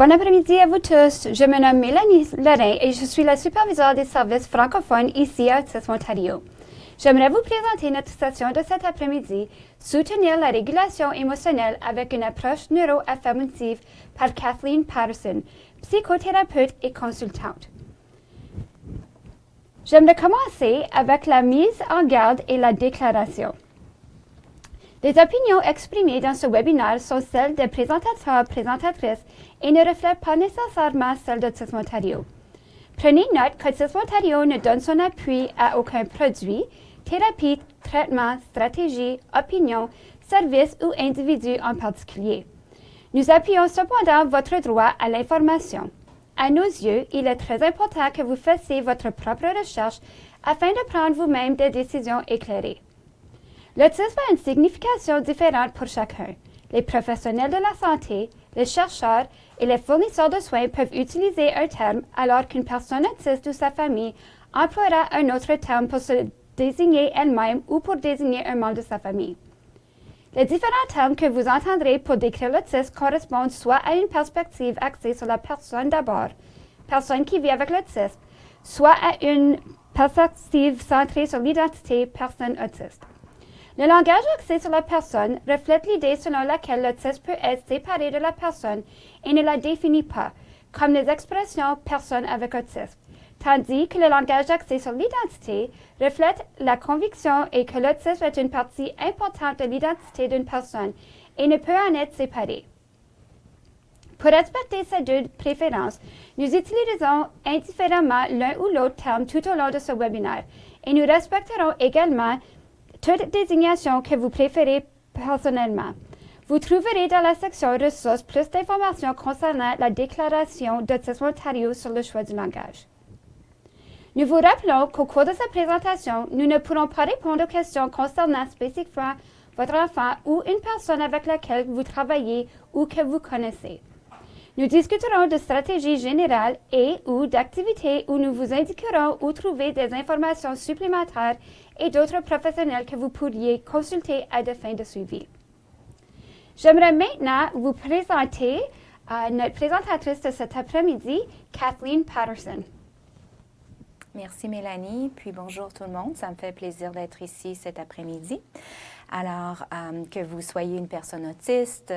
Bon après-midi à vous tous. Je me nomme Mélanie Lorrain et je suis la superviseure des services francophones ici à Autisme Ontario. J'aimerais vous présenter notre session de cet après-midi, Soutenir la régulation émotionnelle avec une approche neuroaffirmative par Kathleen Patterson, psychothérapeute et consultante. J'aimerais commencer avec la mise en garde et la déclaration. Les opinions exprimées dans ce webinaire sont celles des présentateurs, présentatrices et ne reflètent pas nécessairement celles d'Autisme Ontario. Prenez note qu'Autisme Ontario ne donne son appui à aucun produit, thérapie, traitement, stratégie, opinion, service ou individu en particulier. Nous appuyons cependant votre droit à l'information. À nos yeux, il est très important que vous fassiez votre propre recherche afin de prendre vous-même des décisions éclairées. L'autisme a une signification différente pour chacun. Les professionnels de la santé, les chercheurs et les fournisseurs de soins peuvent utiliser un terme alors qu'une personne autiste ou sa famille emploiera un autre terme pour se désigner elle-même ou pour désigner un membre de sa famille. Les différents termes que vous entendrez pour décrire l'autisme correspondent soit à une perspective axée sur la personne d'abord, personne qui vit avec l'autisme, soit à une perspective centrée sur l'identité, personne autiste. Le langage axé sur la personne reflète l'idée selon laquelle l'autisme peut être séparé de la personne et ne la définit pas, comme les expressions « personne avec autisme », tandis que le langage axé sur l'identité reflète la conviction et que l'autisme est une partie importante de l'identité d'une personne et ne peut en être séparé. Pour respecter ces deux préférences, nous utilisons indifféremment l'un ou l'autre terme tout au long de ce webinaire et nous respecterons également toute désignation que vous préférez personnellement. Vous trouverez dans la section ressources plus d'informations concernant la déclaration d'Autisme Ontario sur le choix du langage. Nous vous rappelons qu'au cours de cette présentation, nous ne pourrons pas répondre aux questions concernant spécifiquement votre enfant ou une personne avec laquelle vous travaillez ou que vous connaissez. Nous discuterons de stratégies générales et ou d'activités où nous vous indiquerons où trouver des informations supplémentaires et d'autres professionnels que vous pourriez consulter à des fins de suivi. J'aimerais maintenant vous présenter notre présentatrice de cet après-midi, Kathleen Patterson. Merci Mélanie, puis bonjour tout le monde. Ça me fait plaisir d'être ici cet après-midi. Alors, que vous soyez une personne autiste,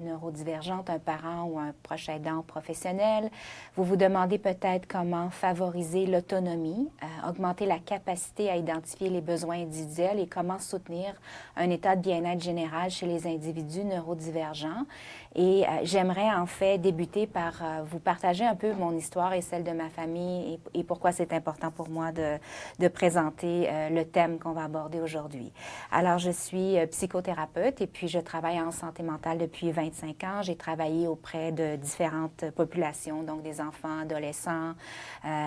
neurodivergente, un parent ou un proche aidant professionnel, vous vous demandez peut-être comment favoriser l'autonomie, augmenter la capacité à identifier les besoins individuels et comment soutenir un état de bien-être général chez les individus neurodivergents. Et j'aimerais en fait débuter par vous partager un peu mon histoire et celle de ma famille et pourquoi c'est important pour moi de présenter le thème qu'on va aborder aujourd'hui. Alors, je suis psychothérapeute et puis je travaille en santé mentale depuis 25 ans. J'ai travaillé auprès de différentes populations, donc des enfants, adolescents,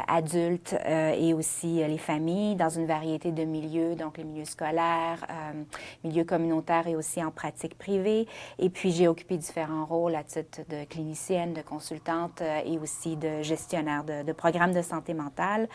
adultes et aussi les familles dans une variété de milieux, donc les milieux scolaires, milieux communautaires et aussi en pratique privée. Et puis j'ai occupé différents rôles à titre de clinicienne, de consultante et aussi de gestionnaire de programmes de santé mentale.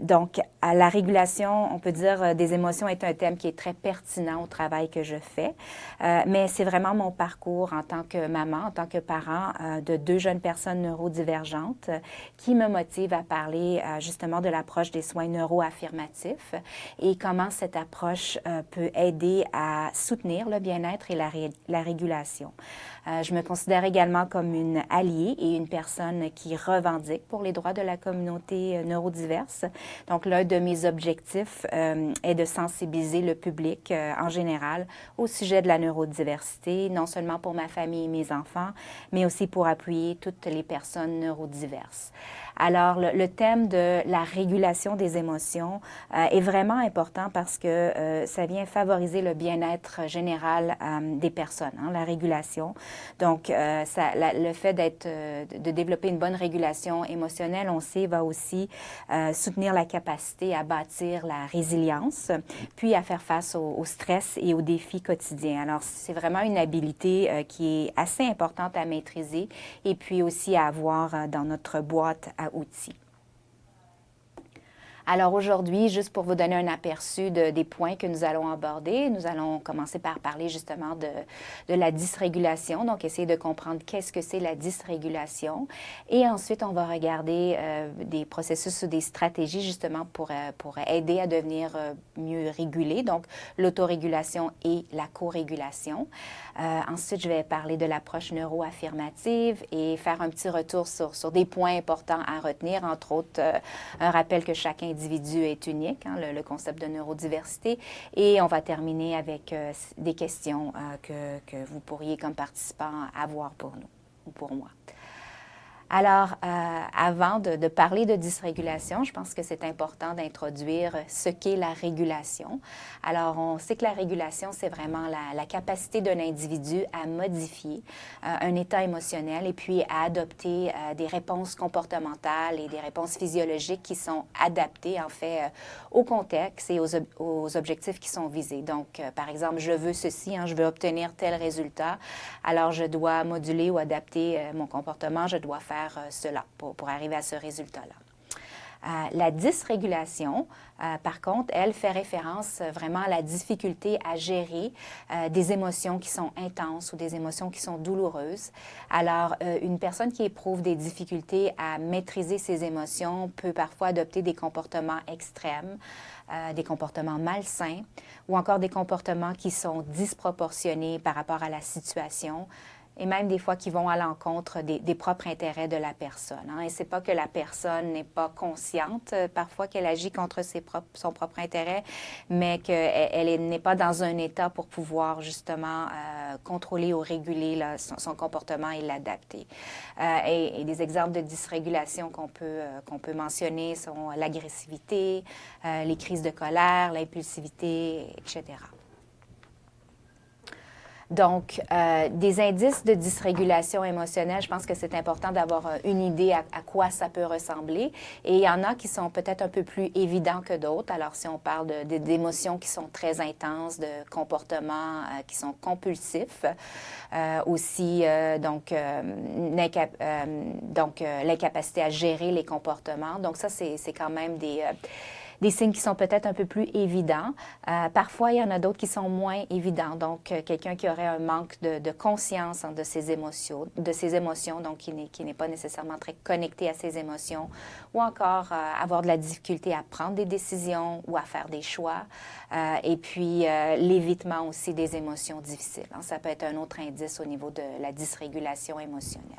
Donc, à la régulation, on peut dire des émotions est un thème qui est très pertinent au travail que je fais, mais c'est vraiment mon parcours en tant que maman, en tant que parent de deux jeunes personnes neurodivergentes qui me motive à parler justement de l'approche des soins neuroaffirmatifs et comment cette approche peut aider à soutenir le bien-être et la régulation. Je me considère également comme une alliée et une personne qui revendique pour les droits de la communauté neurodiverse. Donc, l'un de mes objectifs est de sensibiliser le public en général au sujet de la neurodiversité, non seulement pour ma famille et mes enfants, mais aussi pour appuyer toutes les personnes neurodiverses. Alors, le thème de la régulation des émotions est vraiment important parce que ça vient favoriser le bien-être général des personnes, hein, la régulation. Donc, le fait de développer une bonne régulation émotionnelle, on sait, va aussi soutenir la capacité à bâtir la résilience, puis à faire face au stress et aux défis quotidiens. Alors, c'est vraiment une habilité qui est assez importante à maîtriser et puis aussi à avoir dans notre boîte à outils. Alors aujourd'hui, juste pour vous donner un aperçu des points que nous allons aborder, nous allons commencer par parler justement de la dysrégulation, donc essayer de comprendre qu'est-ce que c'est la dysrégulation. Et ensuite, on va regarder des processus ou des stratégies justement pour aider à devenir mieux régulé, donc l'autorégulation et la co-régulation. Ensuite, je vais parler de l'approche neuroaffirmative et faire un petit retour sur des points importants à retenir, entre autres un rappel que chaque individu est unique, hein, le concept de neurodiversité. Et on va terminer avec des questions que vous pourriez, comme participants, avoir pour nous ou pour moi. Alors, avant de parler de dysrégulation, je pense que c'est important d'introduire ce qu'est la régulation. Alors, on sait que la régulation, c'est vraiment la capacité d'un individu à modifier un état émotionnel et puis à adopter des réponses comportementales et des réponses physiologiques qui sont adaptées, en fait, au contexte et aux objectifs qui sont visés. Donc, par exemple, je veux ceci, hein, je veux obtenir tel résultat, alors je dois moduler ou adapter mon comportement, je dois faire cela pour arriver à ce résultat-là. La dysrégulation, par contre, elle fait référence vraiment à la difficulté à gérer des émotions qui sont intenses ou des émotions qui sont douloureuses. Alors, une personne qui éprouve des difficultés à maîtriser ses émotions peut parfois adopter des comportements extrêmes, des comportements malsains ou encore des comportements qui sont disproportionnés par rapport à la situation, et même des fois qui vont à l'encontre des propres intérêts de la personne. Hein. Et ce n'est pas que la personne n'est pas consciente parfois qu'elle agit contre son propre intérêt, mais qu'elle n'est pas dans un état pour pouvoir justement contrôler ou réguler là, son comportement et l'adapter. Et des exemples de dysrégulation qu'on peut mentionner sont l'agressivité, les crises de colère, l'impulsivité, etc. Donc, des indices de dysrégulation émotionnelle, je pense que c'est important d'avoir une idée à quoi ça peut ressembler. Et il y en a qui sont peut-être un peu plus évidents que d'autres. Alors, si on parle d'émotions qui sont très intenses, de comportements qui sont compulsifs, aussi, l'incapacité à gérer les comportements. Donc, ça, c'est quand même des signes qui sont peut-être un peu plus évidents. Parfois, il y en a d'autres qui sont moins évidents. Donc, quelqu'un qui aurait un manque de conscience de ses émotions, donc qui n'est pas nécessairement très connecté à ses émotions, ou encore avoir de la difficulté à prendre des décisions ou à faire des choix. Et puis, l'évitement aussi des émotions difficiles. Hein. Ça peut être un autre indice au niveau de la dysrégulation émotionnelle.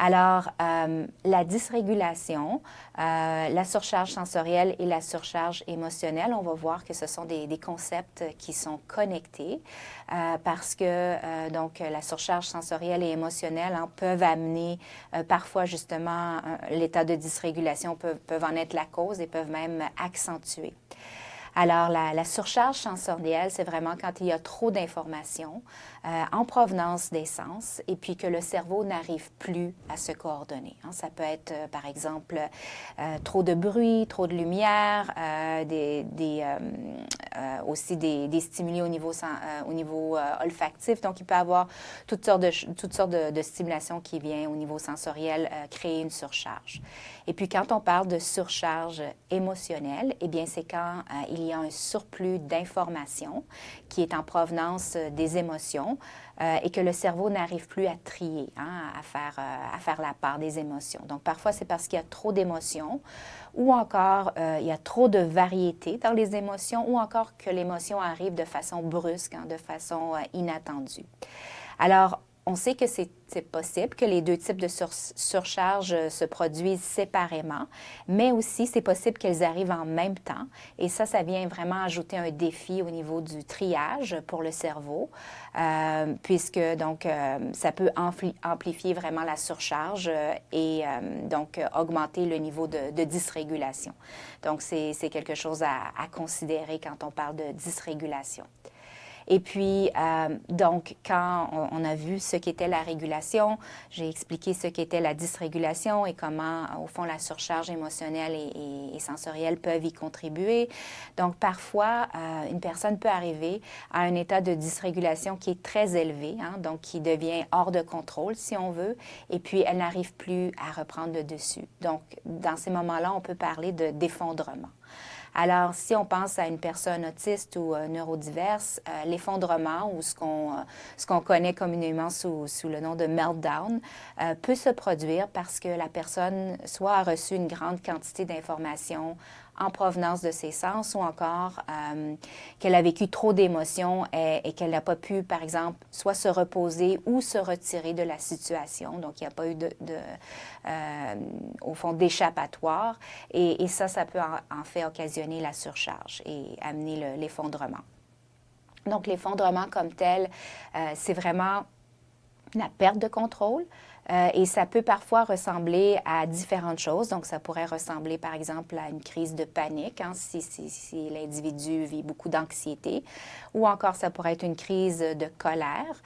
Alors, la dysrégulation, la surcharge sensorielle et la surcharge émotionnelle, on va voir que ce sont des concepts qui sont connectés parce que donc la surcharge sensorielle et émotionnelle peuvent amener parfois justement l'état de dysrégulation, peuvent en être la cause et peuvent même accentuer. Alors, la surcharge sensorielle, c'est vraiment quand il y a trop d'informations en provenance des sens et puis que le cerveau n'arrive plus à se coordonner. Hein. Ça peut être, par exemple, trop de bruit, trop de lumière, aussi des stimuli au niveau olfactif. Donc, il peut y avoir toutes sortes de stimulations qui viennent au niveau sensoriel créer une surcharge. Et puis, quand on parle de surcharge émotionnelle, eh bien, c'est quand il y a un surplus d'informations qui est en provenance des émotions et que le cerveau n'arrive plus à trier, hein, à faire la part des émotions. Donc, parfois, c'est parce qu'il y a trop d'émotions ou encore il y a trop de variété dans les émotions ou encore que l'émotion arrive de façon brusque, hein, de façon inattendue. Alors, on sait que c'est possible que les deux types de surcharge se produisent séparément, mais aussi c'est possible qu'elles arrivent en même temps. Et ça vient vraiment ajouter un défi au niveau du triage pour le cerveau, puisque donc ça peut amplifier vraiment la surcharge et donc augmenter le niveau de dysrégulation. Donc c'est quelque chose à considérer quand on parle de dysrégulation. Et puis, donc, quand on a vu ce qu'était la régulation, j'ai expliqué ce qu'était la dysrégulation et comment, au fond, la surcharge émotionnelle et sensorielle peuvent y contribuer. Donc, parfois, une personne peut arriver à un état de dysrégulation qui est très élevé, hein, donc qui devient hors de contrôle, si on veut, et puis elle n'arrive plus à reprendre le dessus. Donc, dans ces moments-là, on peut parler d'effondrement. Alors, si on pense à une personne autiste ou neurodiverse, l'effondrement ou ce qu'on connaît communément sous le nom de meltdown peut se produire parce que la personne soit a reçu une grande quantité d'informations en provenance de ses sens ou encore qu'elle a vécu trop d'émotions et qu'elle n'a pas pu, par exemple, soit se reposer ou se retirer de la situation. Donc, il n'y a pas eu au fond, d'échappatoire. Et ça peut en fait occasionner la surcharge et amener l'effondrement. Donc, l'effondrement comme tel, c'est vraiment la perte de contrôle. Et ça peut parfois ressembler à différentes choses. Donc, ça pourrait ressembler, par exemple, à une crise de panique, hein, si l'individu vit beaucoup d'anxiété. Ou encore, ça pourrait être une crise de colère,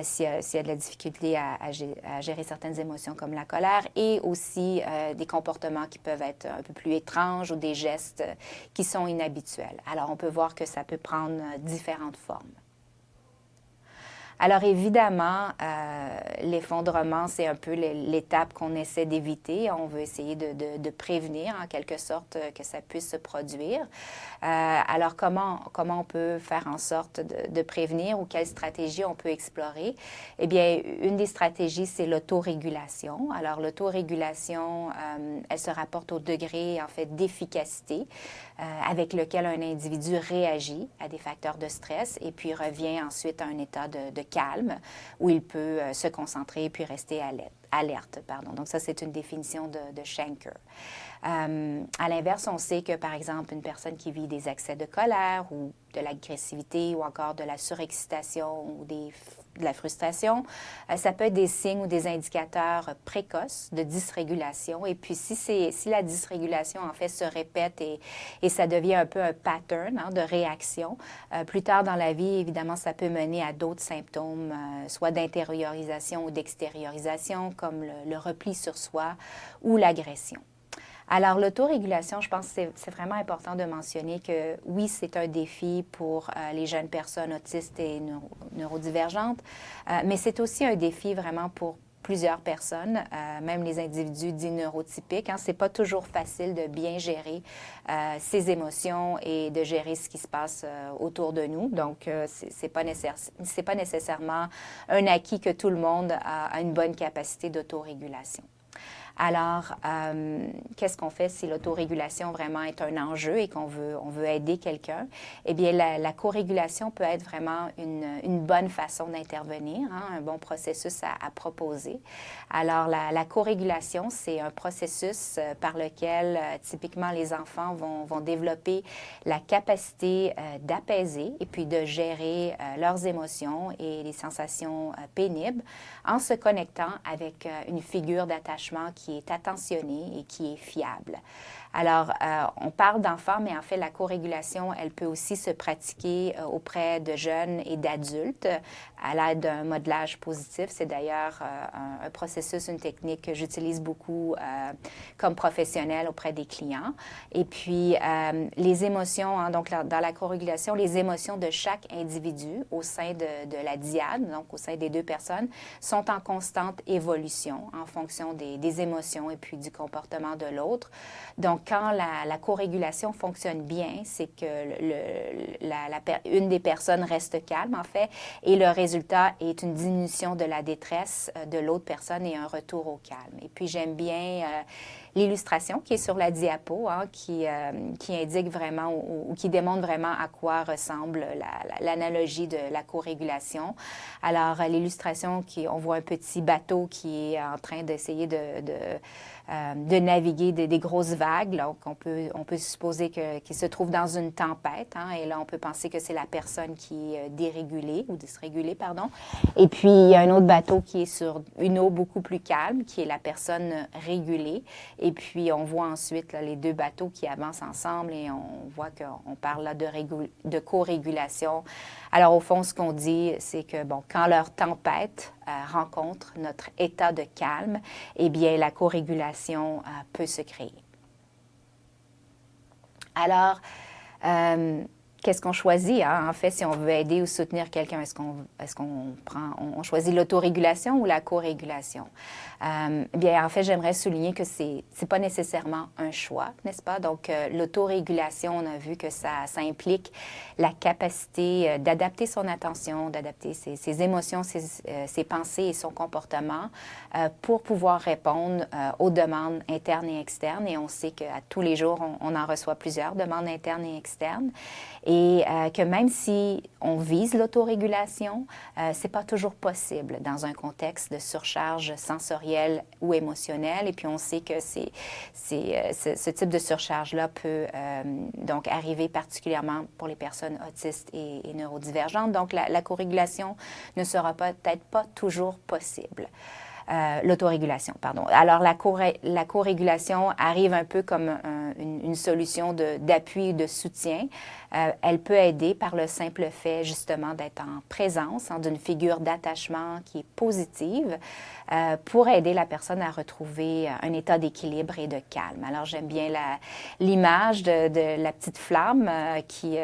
s'il y a de la difficulté à gérer certaines émotions comme la colère. Et aussi des comportements qui peuvent être un peu plus étranges ou des gestes qui sont inhabituels. Alors, on peut voir que ça peut prendre différentes formes. Alors évidemment, l'effondrement, c'est un peu l'étape qu'on essaie d'éviter. On veut essayer de prévenir en quelque sorte que ça puisse se produire. Alors comment on peut faire en sorte de prévenir ou quelles stratégies on peut explorer? Eh bien, une des stratégies, c'est l'autorégulation. Alors l'autorégulation, elle se rapporte au degré en fait d'efficacité avec lequel un individu réagit à des facteurs de stress et puis revient ensuite à un état de calme où il peut se concentrer puis rester alerte. Donc ça, c'est une définition de Schenker. À l'inverse, on sait que, par exemple, une personne qui vit des accès de colère ou de l'agressivité ou encore de la surexcitation ou de la frustration, ça peut être des signes ou des indicateurs précoces de dysrégulation. Et puis, si la dysrégulation, en fait, se répète et ça devient un peu un pattern de réaction, plus tard dans la vie, évidemment, ça peut mener à d'autres symptômes, soit d'intériorisation ou d'extériorisation, comme le repli sur soi ou l'agression. Alors, l'autorégulation, je pense que c'est vraiment important de mentionner que oui, c'est un défi pour les jeunes personnes autistes et neurodivergentes, mais c'est aussi un défi vraiment pour plusieurs personnes, même les individus dits neurotypiques. Hein. Ce n'est pas toujours facile de bien gérer ses émotions et de gérer ce qui se passe autour de nous. Donc, c'est pas nécessairement un acquis que tout le monde a une bonne capacité d'autorégulation. Alors, qu'est-ce qu'on fait si l'autorégulation vraiment est un enjeu et qu'on veut aider quelqu'un? Eh bien, la co-régulation peut être vraiment une bonne façon d'intervenir, hein, un bon processus à proposer. Alors, la co-régulation, c'est un processus par lequel, typiquement, les enfants vont développer la capacité d'apaiser et puis de gérer leurs émotions et les sensations pénibles en se connectant avec une figure d'attachement qui est attentionnée et qui est fiable. Alors, on parle d'enfants, mais en fait, la co-régulation, elle peut aussi se pratiquer auprès de jeunes et d'adultes à l'aide d'un modelage positif. C'est d'ailleurs un processus, une technique que j'utilise beaucoup comme professionnelle auprès des clients. Et puis, les émotions, hein, donc dans la co-régulation, les émotions de chaque individu au sein de la dyade, donc au sein des deux personnes, sont en constante évolution en fonction des émotions et puis du comportement de l'autre. Donc, quand la co-régulation fonctionne bien, c'est que une des personnes reste calme, en fait, et le résultat est une diminution de la détresse de l'autre personne et un retour au calme. Et puis, j'aime bien l'illustration qui est sur la diapo, hein, qui indique vraiment ou qui démontre vraiment à quoi ressemble l'analogie de la co-régulation. Alors, l'illustration, on voit un petit bateau qui est en train d'essayer de naviguer des grosses vagues. Donc, on peut supposer qu'il se trouve dans une tempête. Hein, et là, on peut penser que c'est la personne qui est dérégulée ou dysrégulée, pardon. Et puis, il y a un autre bateau qui est sur une eau beaucoup plus calme, qui est la personne régulée. Et puis, on voit ensuite là, les deux bateaux qui avancent ensemble et on voit qu'on parle là de co-régulation. Alors, au fond, ce qu'on dit, c'est que, bon, quand leur tempête rencontre notre état de calme, eh bien, la co-régulation peut se créer. Alors, qu'est-ce qu'on choisit, hein? En fait, si on veut aider ou soutenir quelqu'un, on choisit l'autorégulation ou la co-régulation? Bien, en fait, j'aimerais souligner que c'est pas nécessairement un choix, n'est-ce pas? Donc, l'autorégulation, on a vu que ça implique la capacité d'adapter son attention, d'adapter ses émotions, ses pensées et son comportement pour pouvoir répondre aux demandes internes et externes. Et on sait qu'à tous les jours, on en reçoit plusieurs demandes internes et externes. Et que même si on vise l'autorégulation, c'est pas toujours possible dans un contexte de surcharge sensorielle ou émotionnelle. Et puis, on sait que ce type de surcharge-là peut donc arriver particulièrement pour les personnes autistes et neurodivergentes. Donc, la co-régulation ne sera peut-être pas toujours possible. L'autorégulation, pardon. Alors, la co-régulation arrive un peu comme une solution d'appui, de soutien. Elle peut aider par le simple fait, justement, d'être en présence d'une figure d'attachement qui est positive pour aider la personne à retrouver un état d'équilibre et de calme. Alors, j'aime bien l'image de la petite flamme qui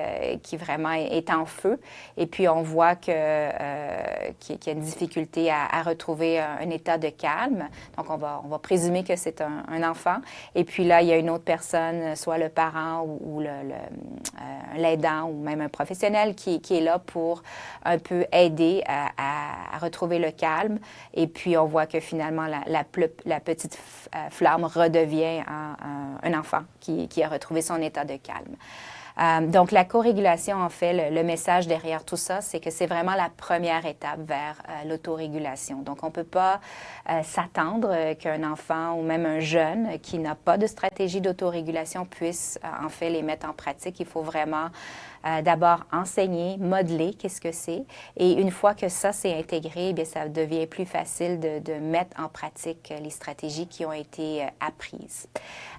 vraiment est en feu. Et puis, on voit qu'il y a une difficulté à retrouver un état de calme. Donc, on va présumer que c'est un enfant. Et puis là, il y a une autre personne, soit le parent ou l'aidant ou même un professionnel qui est là pour un peu aider à retrouver le calme. Et puis, on voit que finalement, la petite flamme redevient un enfant qui a retrouvé son état de calme. Donc, la co-régulation, en fait, le message derrière tout ça, c'est que c'est vraiment la première étape vers l'autorégulation. Donc, on ne peut pas s'attendre qu'un enfant ou même un jeune qui n'a pas de stratégie d'autorégulation puisse, en fait, les mettre en pratique. Il faut vraiment d'abord enseigner, modeler qu'est-ce que c'est. Et une fois que ça s'est intégré, bien, ça devient plus facile de mettre en pratique les stratégies qui ont été apprises.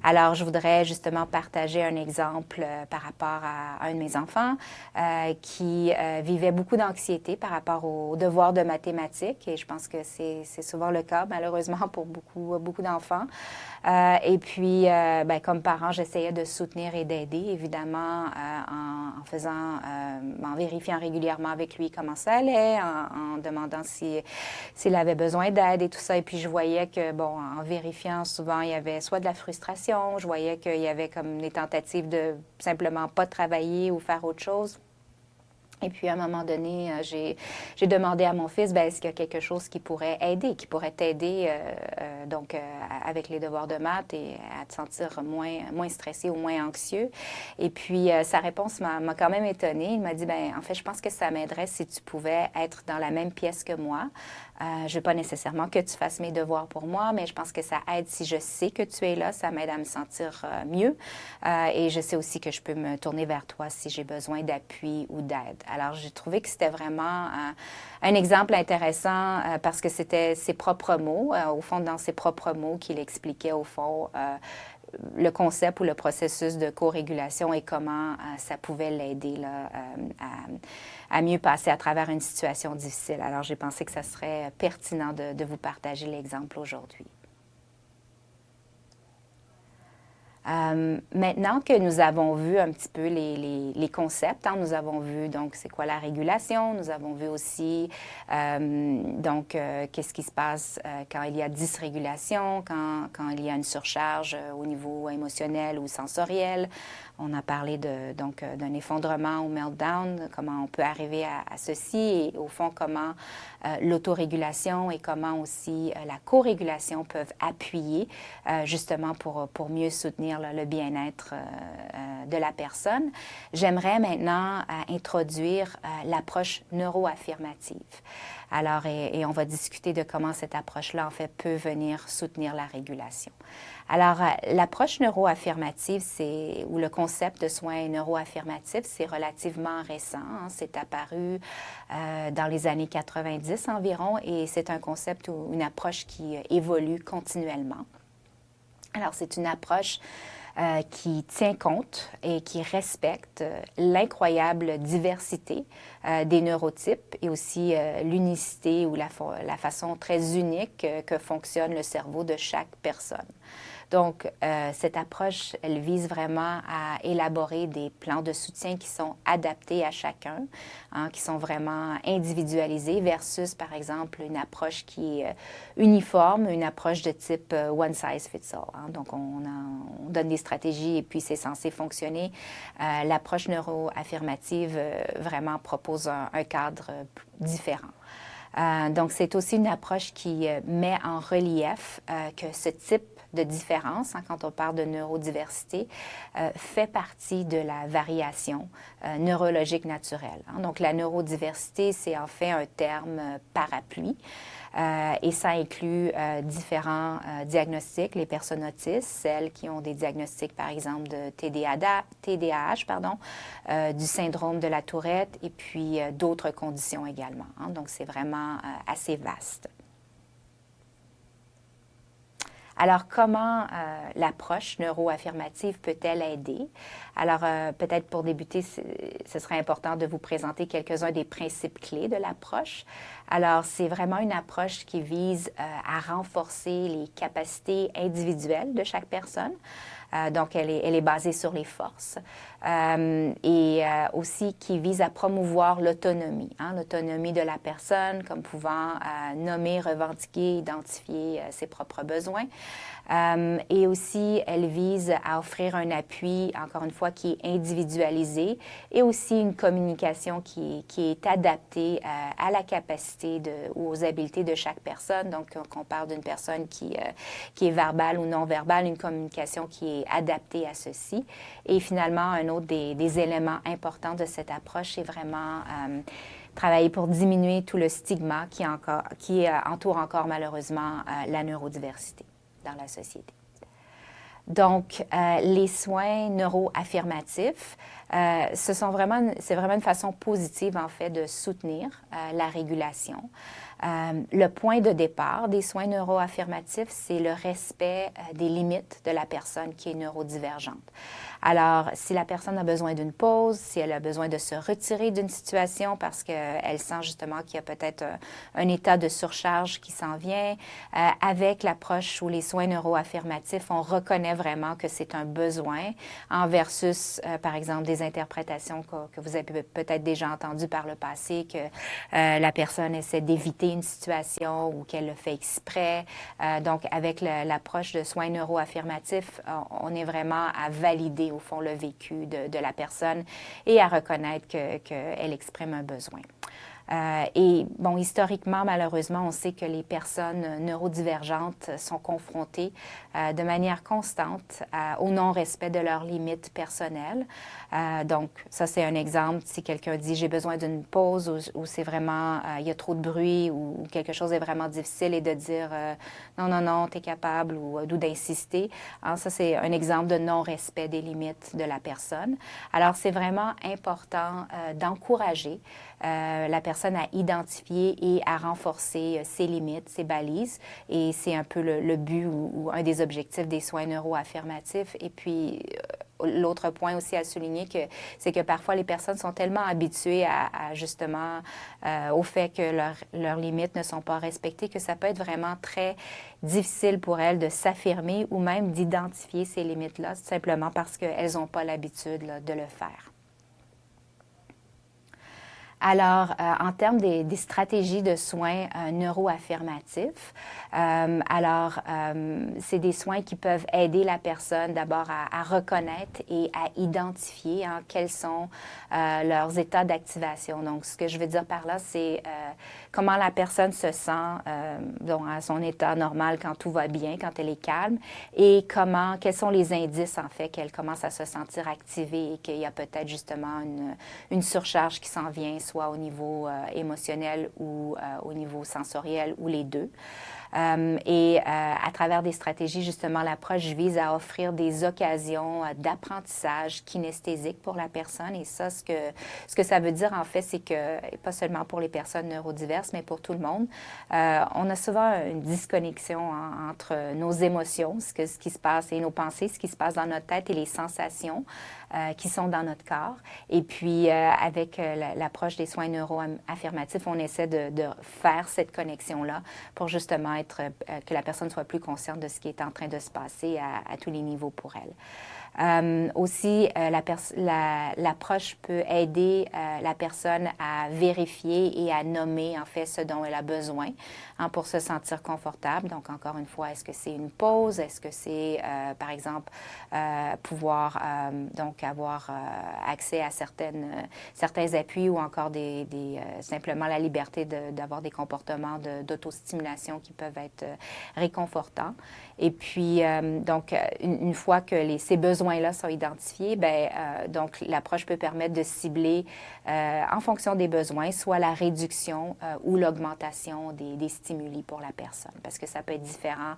Alors, je voudrais justement partager un exemple par rapport à un de mes enfants qui vivait beaucoup d'anxiété par rapport aux devoirs de mathématiques. Et je pense que c'est souvent le cas, malheureusement, pour beaucoup d'enfants. Et puis, bien, comme parent, j'essayais de soutenir et d'aider, évidemment, en vérifiant régulièrement avec lui comment ça allait, en demandant s'il avait besoin d'aide et tout ça. Et puis, je voyais que, bon, en vérifiant, souvent, il y avait soit de la frustration, je voyais qu'il y avait comme des tentatives de simplement pas travailler ou faire autre chose. Et puis, à un moment donné, j'ai demandé à mon fils, bien, est-ce qu'il y a quelque chose qui pourrait aider, qui pourrait t'aider avec les devoirs de maths et à te sentir moins stressé ou moins anxieux. Et puis, sa réponse m'a quand même étonnée. Il m'a dit, bien, en fait, je pense que ça m'aiderait si tu pouvais être dans la même pièce que moi. Je ne veux pas nécessairement que tu fasses mes devoirs pour moi, mais je pense que ça aide si je sais que tu es là. Ça m'aide à me sentir mieux. Et je sais aussi que je peux me tourner vers toi si j'ai besoin d'appui ou d'aide. Alors, j'ai trouvé que c'était vraiment un exemple intéressant parce que c'était ses propres mots, au fond, dans ses propres mots, qu'il expliquait, au fond, le concept ou le processus de co-régulation et comment ça pouvait l'aider à mieux passer à travers une situation difficile. Alors, j'ai pensé que ça serait pertinent de vous partager l'exemple aujourd'hui. Maintenant que nous avons vu un petit peu les concepts, hein, nous avons vu donc c'est quoi la régulation, nous avons vu aussi qu'est-ce qui se passe quand il y a dysrégulation, quand il y a une surcharge au niveau émotionnel ou sensoriel. On a parlé d'un effondrement ou meltdown, comment on peut arriver à ceci et au fond comment l'autorégulation et comment aussi la co-régulation peuvent appuyer justement pour mieux soutenir le bien-être de la personne. J'aimerais maintenant introduire l'approche neuroaffirmative. Alors, et on va discuter de comment cette approche-là, en fait, peut venir soutenir la régulation. Alors, l'approche neuroaffirmative, ou le concept de soins neuroaffirmatifs, c'est relativement récent. Hein, c'est apparu dans les années 90 environ et c'est un concept ou une approche qui évolue continuellement. Alors, c'est une approche qui tient compte et qui respecte l'incroyable diversité des neurotypes et aussi l'unicité ou la façon très unique que fonctionne le cerveau de chaque personne. Donc, cette approche, elle vise vraiment à élaborer des plans de soutien qui sont adaptés à chacun, hein, qui sont vraiment individualisés versus, par exemple, une approche qui est uniforme, une approche de type one size fits all. Hein. Donc, on donne des stratégies et puis c'est censé fonctionner. L'approche neuro-affirmative vraiment propose un cadre différent. Donc, c'est aussi une approche qui met en relief que ce type de différence, hein, quand on parle de neurodiversité, fait partie de la variation neurologique naturelle. Hein. Donc, la neurodiversité, c'est en fait un terme parapluie. Et ça inclut différents diagnostics, les personnes autistes, celles qui ont des diagnostics, par exemple, de TDAH, du syndrome de la Tourette et puis d'autres conditions également. Hein. Donc, c'est vraiment assez vaste. Alors, comment l'approche neuro-affirmative peut-elle aider? Alors, peut-être pour débuter, ce serait important de vous présenter quelques-uns des principes clés de l'approche. Alors, c'est vraiment une approche qui vise à renforcer les capacités individuelles de chaque personne. Donc, elle est basée sur les forces et aussi qui vise à promouvoir l'autonomie, hein, l'autonomie de la personne comme pouvant nommer, revendiquer, identifier ses propres besoins. Et aussi, elle vise à offrir un appui, encore une fois, qui est individualisé et aussi une communication qui est adaptée à la capacité ou aux habiletés de chaque personne. Donc, qu'on parle d'une personne qui est verbale ou non verbale, une communication qui est adaptée à ceci. Et finalement, un autre des éléments importants de cette approche, c'est vraiment travailler pour diminuer tout le stigma qui entoure encore malheureusement la neurodiversité dans la société. Donc, les soins neuro-affirmatifs, c'est vraiment une façon positive, en fait, de soutenir la régulation. Le point de départ des soins neuro-affirmatifs, c'est le respect des limites de la personne qui est neurodivergente. Alors, si la personne a besoin d'une pause, si elle a besoin de se retirer d'une situation parce qu'elle sent justement qu'il y a peut-être un état de surcharge qui s'en vient, avec l'approche ou les soins neuro-affirmatifs, on reconnaît vraiment que c'est un besoin en versus, par exemple, des interprétations que vous avez peut-être déjà entendues par le passé, que la personne essaie d'éviter une situation ou qu'elle le fait exprès. Donc, avec l'approche de soins neuro-affirmatifs, on est vraiment à valider, au fond, le vécu de la personne et à reconnaître qu'elle exprime un besoin. Et bon, historiquement, malheureusement, on sait que les personnes neurodivergentes sont confrontées de manière constante au non-respect de leurs limites personnelles. Donc, ça, c'est un exemple. Si quelqu'un dit « j'ai besoin d'une pause » ou c'est vraiment il y a trop de bruit ou quelque chose est vraiment difficile et de dire non, non, non, tu es capable » ou d'insister. Hein, ça, c'est un exemple de non-respect des limites de la personne. Alors, c'est vraiment important d'encourager la personne à identifier et à renforcer ses limites, ses balises. Et c'est un peu le but ou un des objectifs des soins neuro-affirmatifs. Et puis, l'autre point aussi à souligner, c'est que parfois les personnes sont tellement habituées justement au fait que leurs limites ne sont pas respectées que ça peut être vraiment très difficile pour elles de s'affirmer ou même d'identifier ces limites-là, simplement parce qu'elles n'ont pas l'habitude de le faire. Alors, en termes des stratégies de soins neuroaffirmatifs, c'est des soins qui peuvent aider la personne d'abord à reconnaître et à identifier quels sont leurs états d'activation. Donc, ce que je veux dire par là, c'est comment la personne se sent à son état normal quand tout va bien, quand elle est calme, et quels sont les indices, en fait, qu'elle commence à se sentir activée et qu'il y a peut-être justement une surcharge qui s'en vient, soit au niveau émotionnel ou au niveau sensoriel, ou les deux. À travers des stratégies, justement, l'approche vise à offrir des occasions d'apprentissage kinesthésique pour la personne. Et ça, ce que ça veut dire, en fait, c'est que, pas seulement pour les personnes neurodiverses, mais pour tout le monde, on a souvent une disconnexion entre nos émotions, ce qui se passe, et nos pensées, ce qui se passe dans notre tête et les sensations qui sont dans notre corps. Et puis, avec l'approche des soins neuroaffirmatifs, on essaie de faire cette connexion-là pour justement que la personne soit plus consciente de ce qui est en train de se passer à tous les niveaux pour elle. Aussi, l'approche peut aider la personne à vérifier et à nommer en fait ce dont elle a besoin pour se sentir confortable. Donc, encore une fois, est-ce que c'est une pause? Est-ce que c'est, par exemple, pouvoir donc avoir accès à certains appuis ou encore simplement la liberté d'avoir des comportements d'autostimulation qui peuvent être réconfortants. Et puis, donc, une fois que ces besoins-là sont identifiés, donc l'approche peut permettre de cibler en fonction des besoins, soit la réduction ou l'augmentation des stimuli pour la personne, parce que ça peut être différent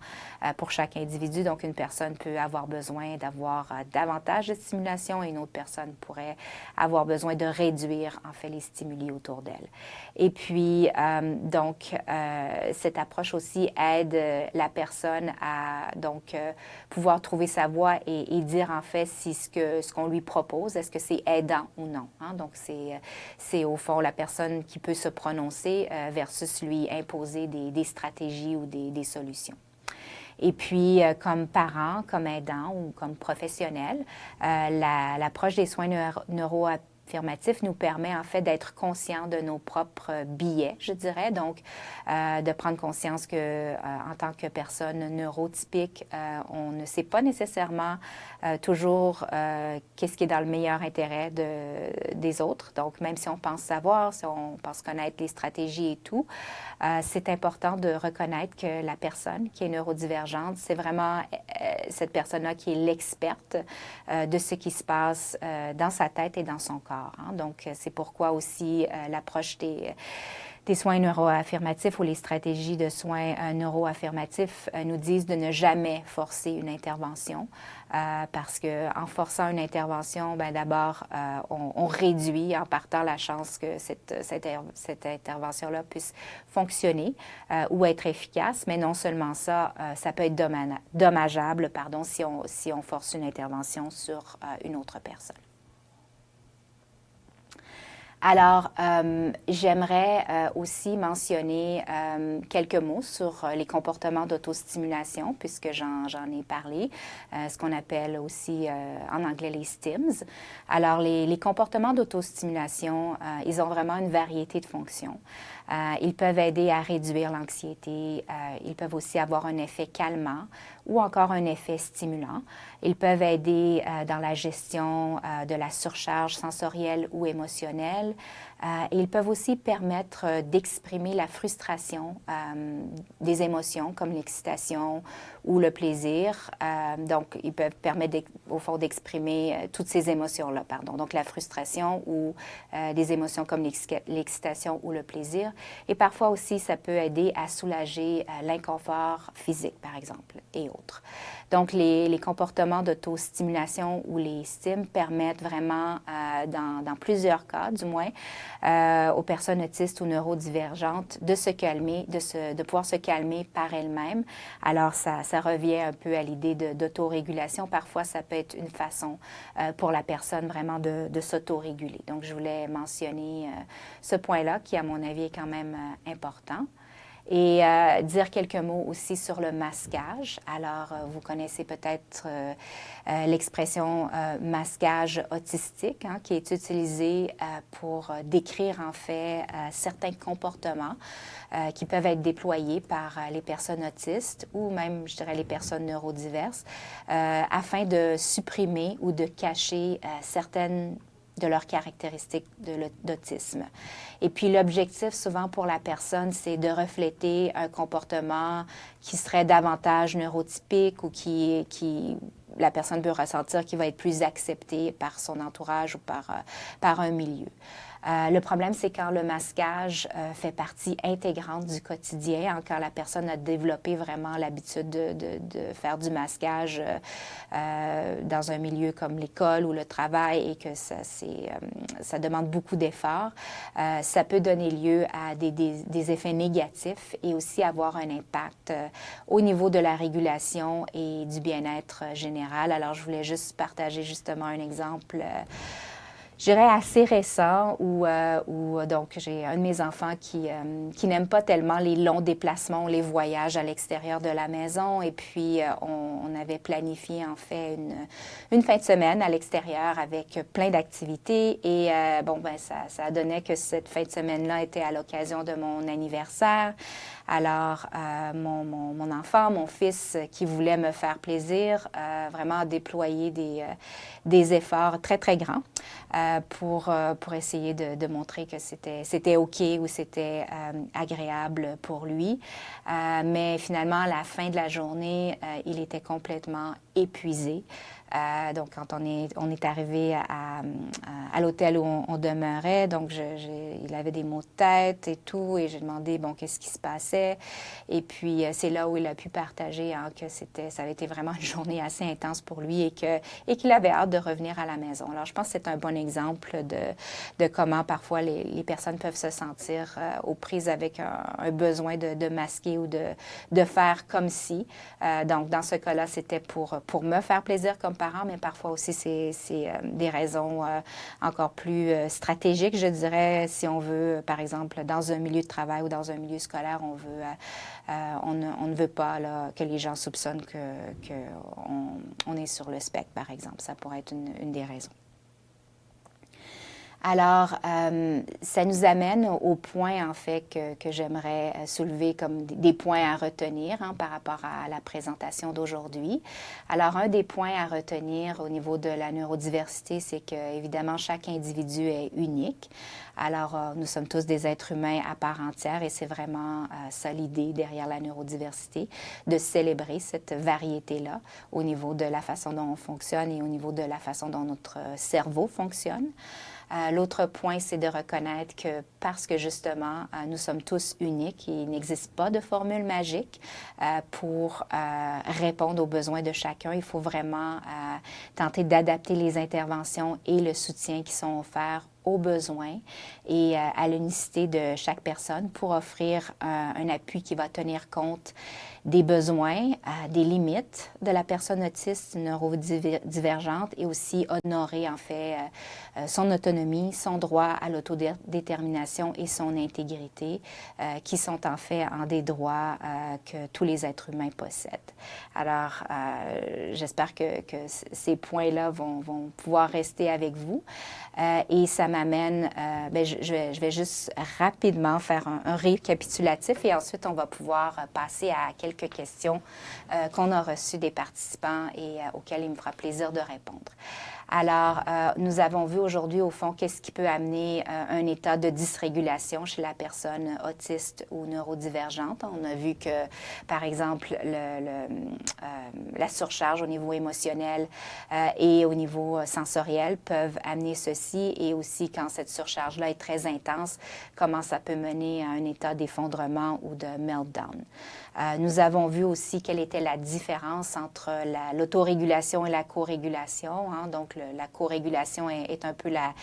pour chaque individu. Donc, une personne peut avoir besoin d'avoir davantage de stimulation et une autre personne pourrait avoir besoin de réduire, en fait, les stimuli autour d'elle. Et puis, donc, cette approche aussi aide la personne à pouvoir trouver sa voie et dire, en fait, si ce qu'on lui propose, est-ce que c'est aidant ou non. Hein? Donc, c'est au fond la personne qui peut se prononcer versus lui imposer des stratégies ou des solutions. Et puis, comme parent, comme aidant ou comme professionnel, l'approche des soins neuroaffirmatifs nous permet en fait d'être conscient de nos propres biais, je dirais. Donc, de prendre conscience que en tant que personne neurotypique, on ne sait pas nécessairement toujours qu'est-ce qui est dans le meilleur intérêt des autres. Donc, même si on pense savoir, si on pense connaître les stratégies et tout, c'est important de reconnaître que la personne qui est neurodivergente, c'est vraiment cette personne-là qui est l'experte de ce qui se passe dans sa tête et dans son corps. Hein. Donc, c'est pourquoi aussi l'approche des soins neuroaffirmatifs ou les stratégies de soins neuroaffirmatifs nous disent de ne jamais forcer une intervention parce qu'en forçant une intervention, d'abord, on réduit en partant la chance que cette intervention-là puisse fonctionner ou être efficace, mais non seulement ça, ça peut être dommageable si on force une intervention sur une autre personne. Alors, j'aimerais aussi mentionner quelques mots sur les comportements d'autostimulation, puisque j'en ai parlé, ce qu'on appelle aussi en anglais les STIMs. Alors, les comportements d'autostimulation, ils ont vraiment une variété de fonctions. Ils peuvent aider à réduire l'anxiété, ils peuvent aussi avoir un effet calmant ou encore un effet stimulant. Ils peuvent aider dans la gestion de la surcharge sensorielle ou émotionnelle. Et ils peuvent aussi permettre d'exprimer la frustration des émotions comme l'excitation ou le plaisir. Donc, ils peuvent permettre au fond d'exprimer toutes ces émotions-là, donc la frustration ou des émotions comme l'excitation ou le plaisir. Et parfois aussi, ça peut aider à soulager l'inconfort physique, par exemple, et autres. Donc, les comportements d'autostimulation ou les STIM permettent vraiment, dans plusieurs cas du moins, aux personnes autistes ou neurodivergentes de se calmer, de pouvoir se calmer par elles-mêmes. Alors, ça revient un peu à l'idée d'autorégulation. Parfois, ça peut être une façon pour la personne vraiment de s'autoréguler. Donc, je voulais mentionner ce point-là qui, à mon avis, est quand même important. Et dire quelques mots aussi sur le masquage. Alors, vous connaissez peut-être l'expression masquage autistique, hein, qui est utilisée pour décrire en fait certains comportements qui peuvent être déployés par les personnes autistes ou même, je dirais, les personnes neurodiverses afin de supprimer ou de cacher certaines de leurs caractéristiques d'autisme. Et puis l'objectif souvent pour la personne, c'est de refléter un comportement qui serait davantage neurotypique ou qui la personne peut ressentir qui va être plus accepté par son entourage ou par un milieu. Le problème, c'est quand le masquage fait partie intégrante du quotidien, quand la personne a développé vraiment l'habitude de faire du masquage dans un milieu comme l'école ou le travail et que ça demande beaucoup d'efforts, ça peut donner lieu à des effets négatifs et aussi avoir un impact au niveau de la régulation et du bien-être général. Alors, je voulais juste partager justement un exemple je dirais assez récent où donc j'ai un de mes enfants qui n'aime pas tellement les longs déplacements, les voyages à l'extérieur de la maison. Et puis, on avait planifié en fait une fin de semaine à l'extérieur avec plein d'activités. Et ça donnait que cette fin de semaine-là était à l'occasion de mon anniversaire. Alors, mon enfant, mon fils, qui voulait me faire plaisir, vraiment a déployé des efforts très, très grands pour essayer de montrer que c'était OK ou c'était agréable pour lui. Mais finalement, à la fin de la journée, il était complètement épuisé. Donc, quand on est arrivé à l'hôtel où on demeurait, donc il avait des maux de tête et tout, et j'ai demandé, bon, qu'est-ce qui se passait. Et puis, c'est là où il a pu partager que ça avait été vraiment une journée assez intense pour lui et qu'il avait hâte de revenir à la maison. Alors, je pense que c'est un bon exemple de comment parfois les personnes peuvent se sentir aux prises avec un besoin de masquer ou de faire comme si. Donc, dans ce cas-là, c'était pour me faire plaisir comme parent, mais parfois aussi, c'est des raisons encore plus stratégiques, je dirais, si on veut, par exemple, dans un milieu de travail ou dans un milieu scolaire, on ne veut pas là, que les gens soupçonnent qu'on est sur le spectre, par exemple. Ça pourrait être une des raisons. Alors, ça nous amène au point, en fait, que j'aimerais soulever comme des points à retenir par rapport à la présentation d'aujourd'hui. Alors, un des points à retenir au niveau de la neurodiversité, c'est que, évidemment, chaque individu est unique. Alors, nous sommes tous des êtres humains à part entière et c'est vraiment ça l'idée derrière la neurodiversité, de célébrer cette variété-là au niveau de la façon dont on fonctionne et au niveau de la façon dont notre cerveau fonctionne. L'autre point, c'est de reconnaître que parce que justement, nous sommes tous uniques, il n'existe pas de formule magique pour répondre aux besoins de chacun. Il faut vraiment tenter d'adapter les interventions et le soutien qui sont offerts aux besoins et à l'unicité de chaque personne pour offrir un appui qui va tenir compte des besoins, des limites de la personne autiste neurodivergente et aussi honorer en fait son autonomie, son droit à l'autodétermination et son intégrité qui sont en fait des droits que tous les êtres humains possèdent. Alors, j'espère que ces points-là vont pouvoir rester avec vous et ça m'amène, je vais juste rapidement faire un récapitulatif et ensuite on va pouvoir passer à quelques questions qu'on a reçues des participants et auxquelles il me fera plaisir de répondre. Alors, nous avons vu aujourd'hui, au fond, qu'est-ce qui peut amener un état de dysrégulation chez la personne autiste ou neurodivergente. On a vu que, par exemple, la surcharge au niveau émotionnel et au niveau sensoriel peuvent amener ceci et aussi quand cette surcharge-là est très intense, comment ça peut mener à un état d'effondrement ou de meltdown. Nous avons vu aussi quelle était la différence entre l'autorégulation et la co-régulation. Donc, la co-régulation est un peu la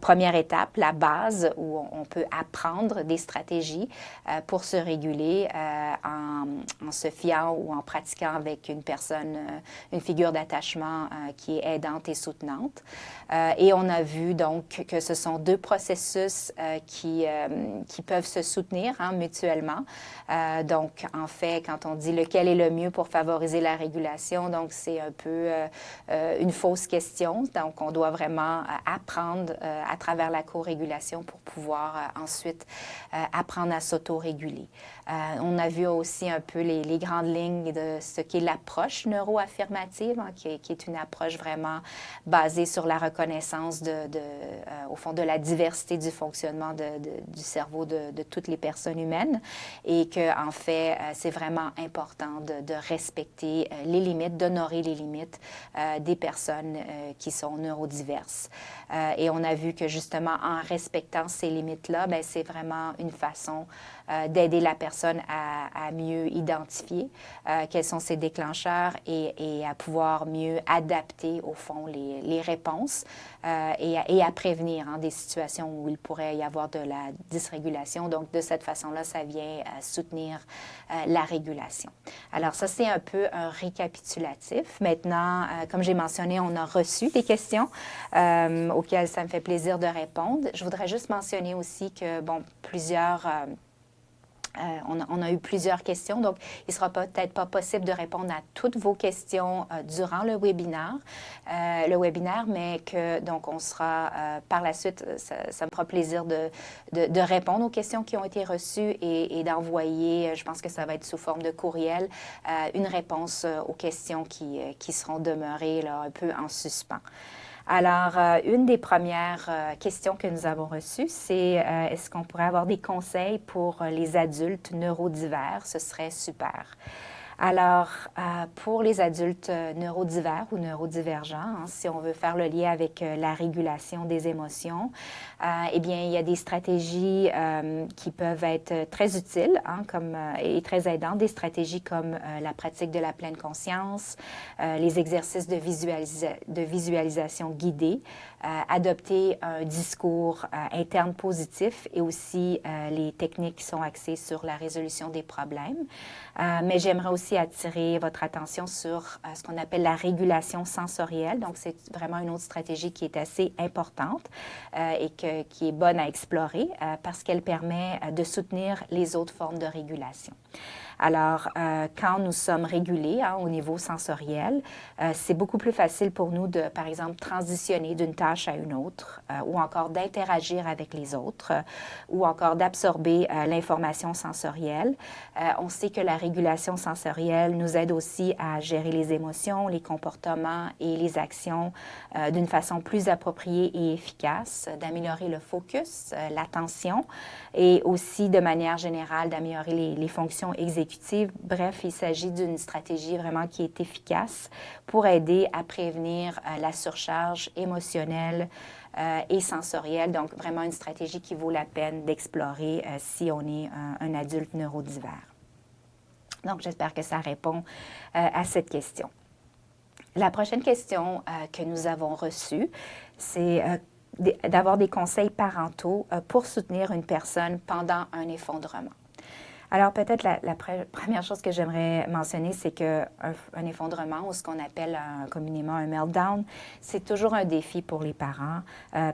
première étape, la base où on peut apprendre des stratégies pour se réguler en se fiant ou en pratiquant avec une personne, une figure d'attachement qui est aidante et soutenante. Et on a vu donc que ce sont deux processus qui peuvent se soutenir mutuellement. Donc, en fait, quand on dit lequel est le mieux pour favoriser la régulation, donc c'est un peu une fausse question. Donc, on doit vraiment apprendre à travers la co-régulation pour pouvoir ensuite apprendre à s'autoréguler. On a vu aussi un peu les grandes lignes de ce qu'est l'approche neuroaffirmative, qui est une approche vraiment basée sur la reconnaissance au fond, de la diversité du fonctionnement du cerveau de toutes les personnes humaines et que, en fait, c'est vraiment important de respecter les limites, d'honorer les limites des personnes qui sont neurodiverses. Et on a vu que justement, en respectant ces limites-là, bien, c'est vraiment une façon d'aider la personne à mieux identifier quels sont ses déclencheurs et à pouvoir mieux adapter, au fond, les réponses et à prévenir des situations où il pourrait y avoir de la dysrégulation. Donc, de cette façon-là, ça vient soutenir la régulation. Alors, ça, c'est un peu un récapitulatif. Maintenant, comme j'ai mentionné, on a reçu des questions auxquelles ça me fait plaisir de répondre. Je voudrais juste mentionner aussi que, bon, on a eu plusieurs questions, donc il ne sera peut-être pas possible de répondre à toutes vos questions durant le webinaire, mais que donc on sera par la suite, ça me fera plaisir de répondre aux questions qui ont été reçues et d'envoyer, je pense que ça va être sous forme de courriel, une réponse aux questions qui seront demeurées là, un peu en suspens. Alors, une des premières questions que nous avons reçues, c'est est-ce qu'on pourrait avoir des conseils pour les adultes neurodivers? Ce serait super. Alors, pour les adultes neurodivers ou neurodivergents, si on veut faire le lien avec la régulation des émotions, eh bien, il y a des stratégies qui peuvent être très utiles et très aidantes, des stratégies comme la pratique de la pleine conscience, les exercices de visualisation guidée, adopter un discours interne positif et aussi les techniques qui sont axées sur la résolution des problèmes. Mais j'aimerais aussi attirer votre attention sur ce qu'on appelle la régulation sensorielle. Donc, c'est vraiment une autre stratégie qui est assez importante et qui est bonne à explorer parce qu'elle permet de soutenir les autres formes de régulation. Alors, quand nous sommes régulés au niveau sensoriel, c'est beaucoup plus facile pour nous de, par exemple, transitionner d'une tâche à une autre ou encore d'interagir avec les autres ou encore d'absorber l'information sensorielle. On sait que la régulation sensorielle nous aide aussi à gérer les émotions, les comportements et les actions d'une façon plus appropriée et efficace, d'améliorer le focus, l'attention et aussi de manière générale d'améliorer les fonctions exécutives. Bref, il s'agit d'une stratégie vraiment qui est efficace pour aider à prévenir la surcharge émotionnelle et sensorielle. Donc, vraiment une stratégie qui vaut la peine d'explorer si on est un adulte neurodivers. Donc, j'espère que ça répond à cette question. La prochaine question que nous avons reçue, c'est d'avoir des conseils parentaux pour soutenir une personne pendant un effondrement. Alors, peut-être la première chose que j'aimerais mentionner, c'est qu'un effondrement, ou ce qu'on appelle communément un meltdown, c'est toujours un défi pour les parents,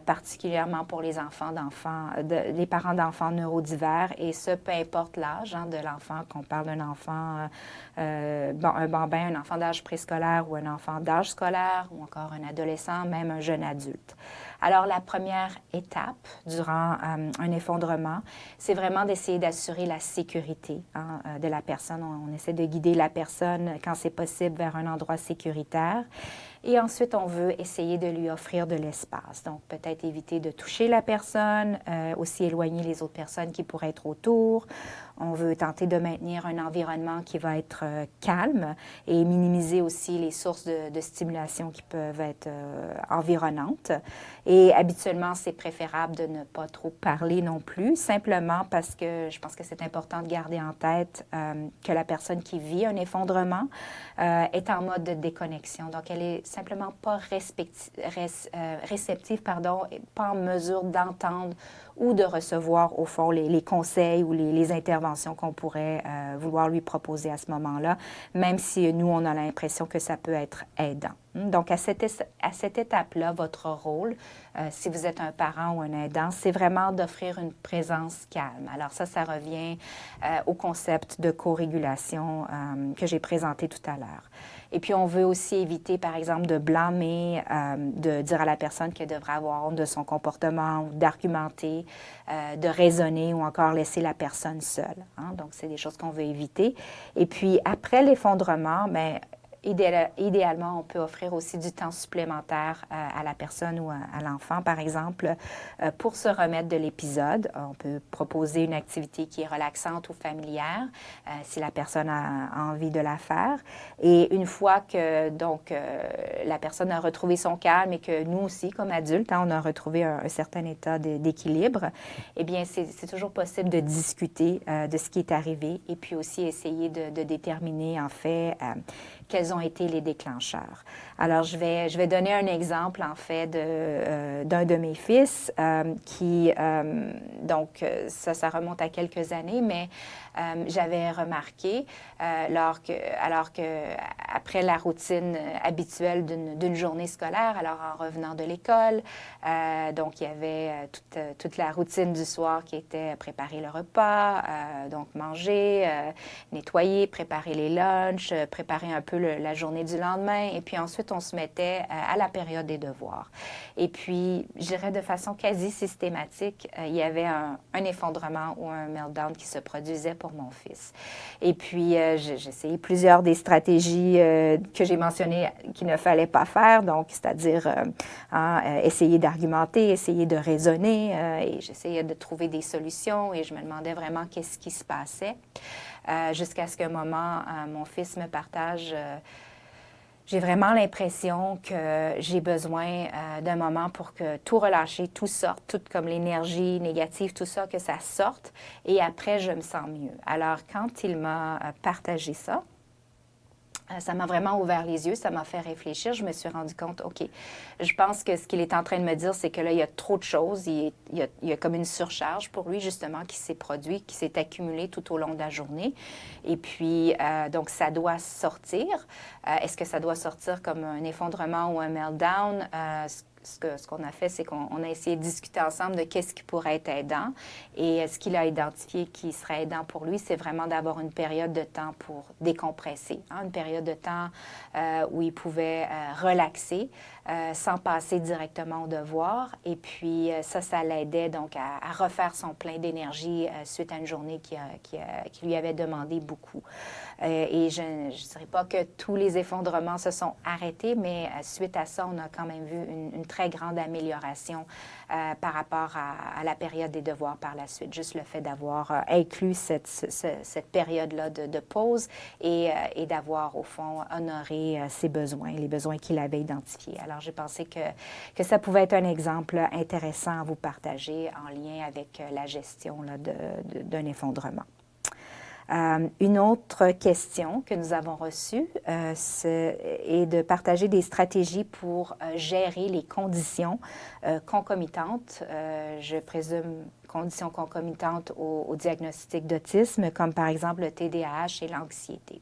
particulièrement pour les les parents d'enfants neurodivers, et ce, peu importe l'âge de l'enfant, qu'on parle d'un enfant, un bambin, un enfant d'âge préscolaire ou un enfant d'âge scolaire, ou encore un adolescent, même un jeune adulte. Alors, la première étape durant un effondrement, c'est vraiment d'essayer d'assurer la sécurité de la personne. On essaie de guider la personne, quand c'est possible, vers un endroit sécuritaire. Et ensuite, on veut essayer de lui offrir de l'espace. Donc, peut-être éviter de toucher la personne, aussi éloigner les autres personnes qui pourraient être autour. On veut tenter de maintenir un environnement qui va être calme et minimiser aussi les sources de stimulation qui peuvent être environnantes. Et habituellement, c'est préférable de ne pas trop parler non plus, simplement parce que je pense que c'est important de garder en tête que la personne qui vit un effondrement est en mode de déconnexion. Donc, elle est simplement pas réceptive, et pas en mesure d'entendre ou de recevoir, au fond, les conseils ou les interventions qu'on pourrait vouloir lui proposer à ce moment-là, même si nous, on a l'impression que ça peut être aidant. Donc, à cette étape-là, votre rôle, si vous êtes un parent ou un aidant, c'est vraiment d'offrir une présence calme. Alors ça revient au concept de co-régulation que j'ai présenté tout à l'heure. Et puis, on veut aussi éviter, par exemple, de blâmer, de dire à la personne qu'elle devrait avoir honte de son comportement ou d'argumenter, de raisonner ou encore laisser la personne seule. Donc, c'est des choses qu'on veut éviter. Et puis, après l'effondrement, bien, idéalement, on peut offrir aussi du temps supplémentaire à la personne ou à l'enfant, par exemple, pour se remettre de l'épisode. On peut proposer une activité qui est relaxante ou familière, si la personne a envie de la faire. Et une fois que donc la personne a retrouvé son calme et que nous aussi, comme adultes, on a retrouvé un certain état d'équilibre, eh bien, c'est toujours possible de discuter de ce qui est arrivé et puis aussi essayer de déterminer, en fait, quels ont été les déclencheurs. Alors, je vais donner un exemple, en fait, d'un de mes fils qui, donc, ça remonte à quelques années, mais j'avais remarqué, alors que après la routine habituelle d'une journée scolaire, alors en revenant de l'école, donc il y avait toute la routine du soir qui était préparer le repas, donc manger, nettoyer, préparer les lunchs, préparer un peu la journée du lendemain, et puis ensuite on se mettait à la période des devoirs. Et puis, je dirais de façon quasi systématique, il y avait un effondrement ou un meltdown qui se produisait pour mon fils. Et puis, j'ai essayé plusieurs des stratégies que j'ai mentionnées qu'il ne fallait pas faire, donc c'est-à-dire essayer d'argumenter, essayer de raisonner, et j'essayais de trouver des solutions et je me demandais vraiment qu'est-ce qui se passait. Jusqu'à ce qu'un moment, mon fils me partage j'ai vraiment l'impression que j'ai besoin d'un moment pour que tout relâcher, tout sorte, tout comme l'énergie négative, tout ça, que ça sorte. Et après, je me sens mieux. Alors, quand il m'a partagé ça m'a vraiment ouvert les yeux, ça m'a fait réfléchir. Je me suis rendu compte, OK, je pense que ce qu'il est en train de me dire, c'est que là, il y a trop de choses. Il y a comme une surcharge pour lui, justement, qui s'est produite, qui s'est accumulée tout au long de la journée. Et puis, donc, ça doit sortir. Est-ce que ça doit sortir comme un effondrement ou un meltdown? Ce qu'on a fait, c'est qu'on a essayé de discuter ensemble de qu'est-ce qui pourrait être aidant. Et ce qu'il a identifié qui serait aidant pour lui, c'est vraiment d'avoir une période de temps pour décompresser, une période de temps où il pouvait relaxer sans passer directement au devoir. Et puis, ça l'aidait donc à refaire son plein d'énergie suite à une journée qui lui avait demandé beaucoup. Et je ne dirais pas que tous les effondrements se sont arrêtés, mais suite à ça, on a quand même vu une très grande amélioration par rapport à la période des devoirs par la suite. Juste le fait d'avoir inclus cette période-là de pause et d'avoir, au fond, honoré ses besoins, les besoins qu'il avait identifiés. Alors, j'ai pensé que ça pouvait être un exemple intéressant à vous partager en lien avec la gestion là, d'un effondrement. Une autre question que nous avons reçue est de partager des stratégies pour gérer les conditions concomitantes, je présume conditions concomitantes au diagnostic d'autisme, comme par exemple le TDAH et l'anxiété.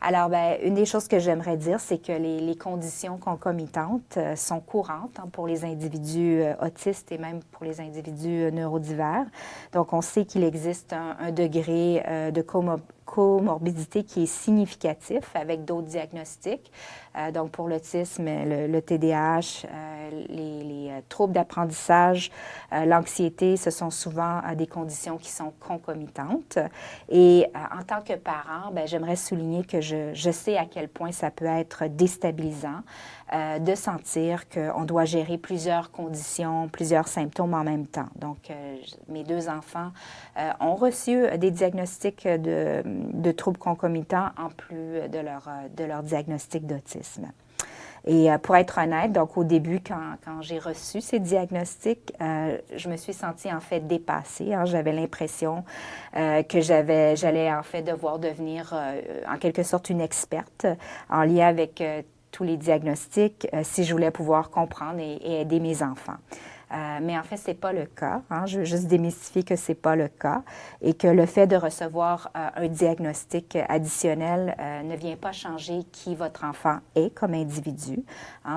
Alors, bien, une des choses que j'aimerais dire, c'est que les conditions concomitantes sont courantes pour les individus autistes et même pour les individus neurodivers. Donc, on sait qu'il existe un degré de comorbidité qui est significatif avec d'autres diagnostics. Donc, pour l'autisme, le TDAH, les troubles d'apprentissage, l'anxiété, ce sont souvent des conditions qui sont concomitantes. Et en tant que parent, bien, j'aimerais souligner que je sais à quel point ça peut être déstabilisant de sentir qu'on doit gérer plusieurs conditions, plusieurs symptômes en même temps. Donc, mes deux enfants ont reçu des diagnostics de troubles concomitants en plus de leur diagnostic d'autisme. Et pour être honnête, donc au début, quand j'ai reçu ces diagnostics, je me suis sentie en fait dépassée. J'avais l'impression que j'allais en fait devoir devenir en quelque sorte une experte en lien avec tous les diagnostics si je voulais pouvoir comprendre et aider mes enfants. Mais en fait, ce n'est pas le cas. Je veux juste démystifier que ce n'est pas le cas et que le fait de recevoir un diagnostic additionnel ne vient pas changer qui votre enfant est comme individu.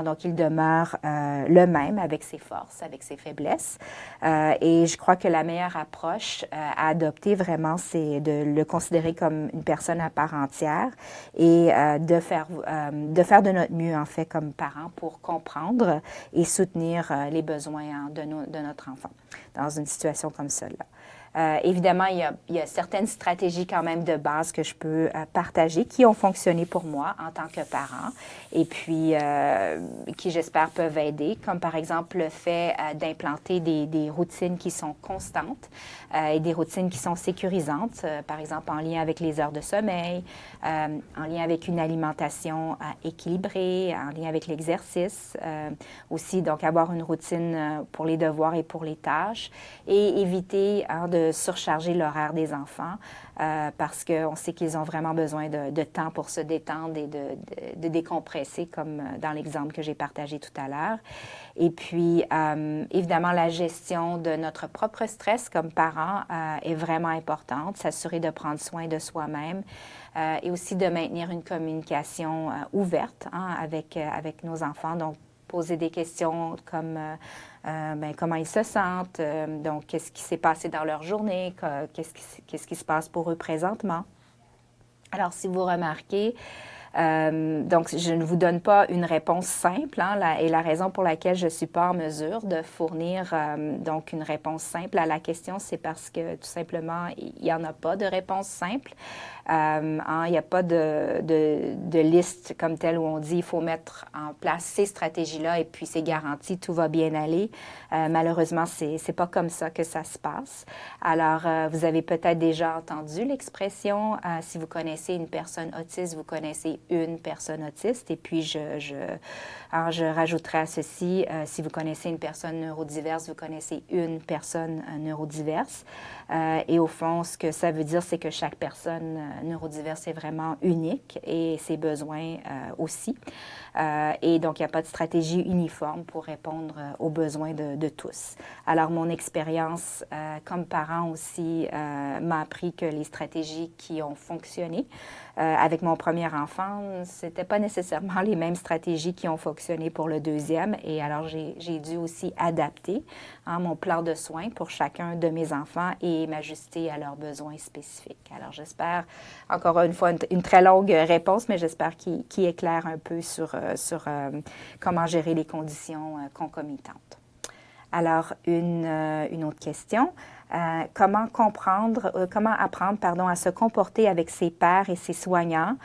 Donc, il demeure le même avec ses forces, avec ses faiblesses. Et je crois que la meilleure approche à adopter vraiment, c'est de le considérer comme une personne à part entière et de faire de notre mieux, en fait, comme parents pour comprendre et soutenir les besoins de notre enfant dans une situation comme celle-là. Évidemment, il y a certaines stratégies quand même de base que je peux partager qui ont fonctionné pour moi en tant que parent et puis qui, j'espère, peuvent aider, comme par exemple le fait d'implanter des routines qui sont constantes et des routines qui sont sécurisantes, par exemple en lien avec les heures de sommeil, en lien avec une alimentation équilibrée, en lien avec l'exercice, aussi donc avoir une routine pour les devoirs et pour les tâches et éviter de surcharger l'horaire des enfants parce qu'on sait qu'ils ont vraiment besoin de temps pour se détendre et de décompresser, comme dans l'exemple que j'ai partagé tout à l'heure. Et puis, évidemment, la gestion de notre propre stress comme parents est vraiment importante, s'assurer de prendre soin de soi-même et aussi de maintenir une communication ouverte avec nos enfants. Donc, poser des questions comme comment ils se sentent, donc qu'est-ce qui s'est passé dans leur journée, qu'est-ce qui se passe pour eux présentement. Alors, si vous remarquez, donc je ne vous donne pas une réponse simple, et la raison pour laquelle je ne suis pas en mesure de fournir donc une réponse simple à la question, c'est parce que tout simplement, il n'y en a pas de réponse simple. Il n'y a pas de liste comme telle où on dit il faut mettre en place ces stratégies-là et puis c'est garanti, tout va bien aller. Malheureusement, c'est pas comme ça que ça se passe. Alors, vous avez peut-être déjà entendu l'expression si vous connaissez une personne autiste, vous connaissez une personne autiste. Et puis, je rajouterai à ceci, si vous connaissez une personne neurodiverse, vous connaissez une personne neurodiverse. Et au fond, ce que ça veut dire, c'est que chaque personne neurodiverse est vraiment unique et ses besoins aussi. Et donc, il n'y a pas de stratégie uniforme pour répondre aux besoins de tous. Alors, mon expérience comme parent aussi m'a appris que les stratégies qui ont fonctionné avec mon premier enfant, ce n'étaient pas nécessairement les mêmes stratégies qui ont fonctionné pour le deuxième. Et alors, j'ai dû aussi adapter mon plan de soins pour chacun de mes enfants et m'ajuster à leurs besoins spécifiques. Alors, j'espère, encore une fois, une très longue réponse, mais j'espère qu'il éclaire un peu sur comment gérer les conditions concomitantes. Alors, une autre question. Comment apprendre à se comporter avec ses pairs et ses soignants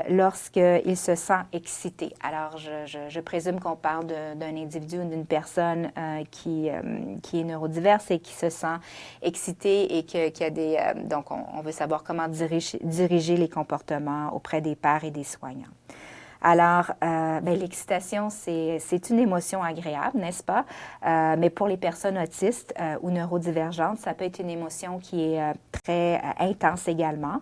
lorsqu'il se sent excité. Alors, je présume qu'on parle d'un individu ou d'une personne qui est neurodiverse et qui se sent excité et qui a des... donc, on veut savoir comment diriger les comportements auprès des pairs et des soignants. Alors, l'excitation, c'est une émotion agréable, n'est-ce pas? Mais pour les personnes autistes ou neurodivergentes, ça peut être une émotion qui est très intense également.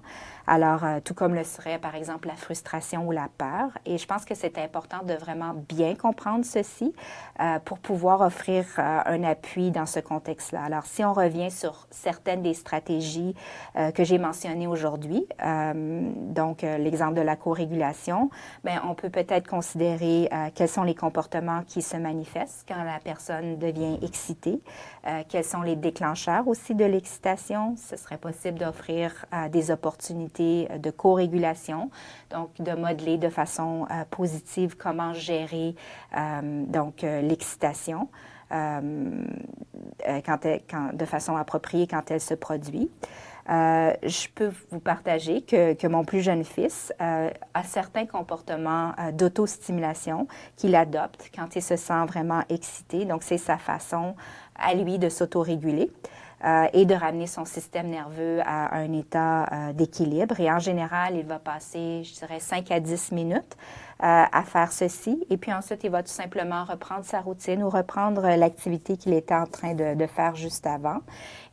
Alors, tout comme le serait, par exemple, la frustration ou la peur. Et je pense que c'est important de vraiment bien comprendre ceci pour pouvoir offrir un appui dans ce contexte-là. Alors, si on revient sur certaines des stratégies que j'ai mentionnées aujourd'hui, donc l'exemple de la co-régulation, bien, on peut peut-être considérer quels sont les comportements qui se manifestent quand la personne devient excitée, quels sont les déclencheurs aussi de l'excitation. Ce serait possible d'offrir des opportunités de co-régulation, donc de modeler de façon positive comment gérer l'excitation de façon appropriée quand elle se produit. Je peux vous partager que mon plus jeune fils a certains comportements d'autostimulation qu'il adopte quand il se sent vraiment excité. Donc, c'est sa façon à lui de s'autoréguler. Et de ramener son système nerveux à un état d'équilibre. Et en général, il va passer, je dirais, 5 à 10 minutes à faire ceci. Et puis ensuite, il va tout simplement reprendre sa routine ou reprendre l'activité qu'il était en train de faire juste avant.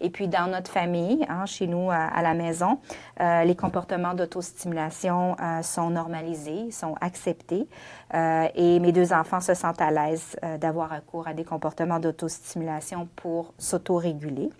Et puis, dans notre famille, chez nous à la maison, les comportements d'autostimulation sont normalisés, sont acceptés. Et mes deux enfants se sentent à l'aise d'avoir recours à des comportements d'autostimulation pour s'autoréguler.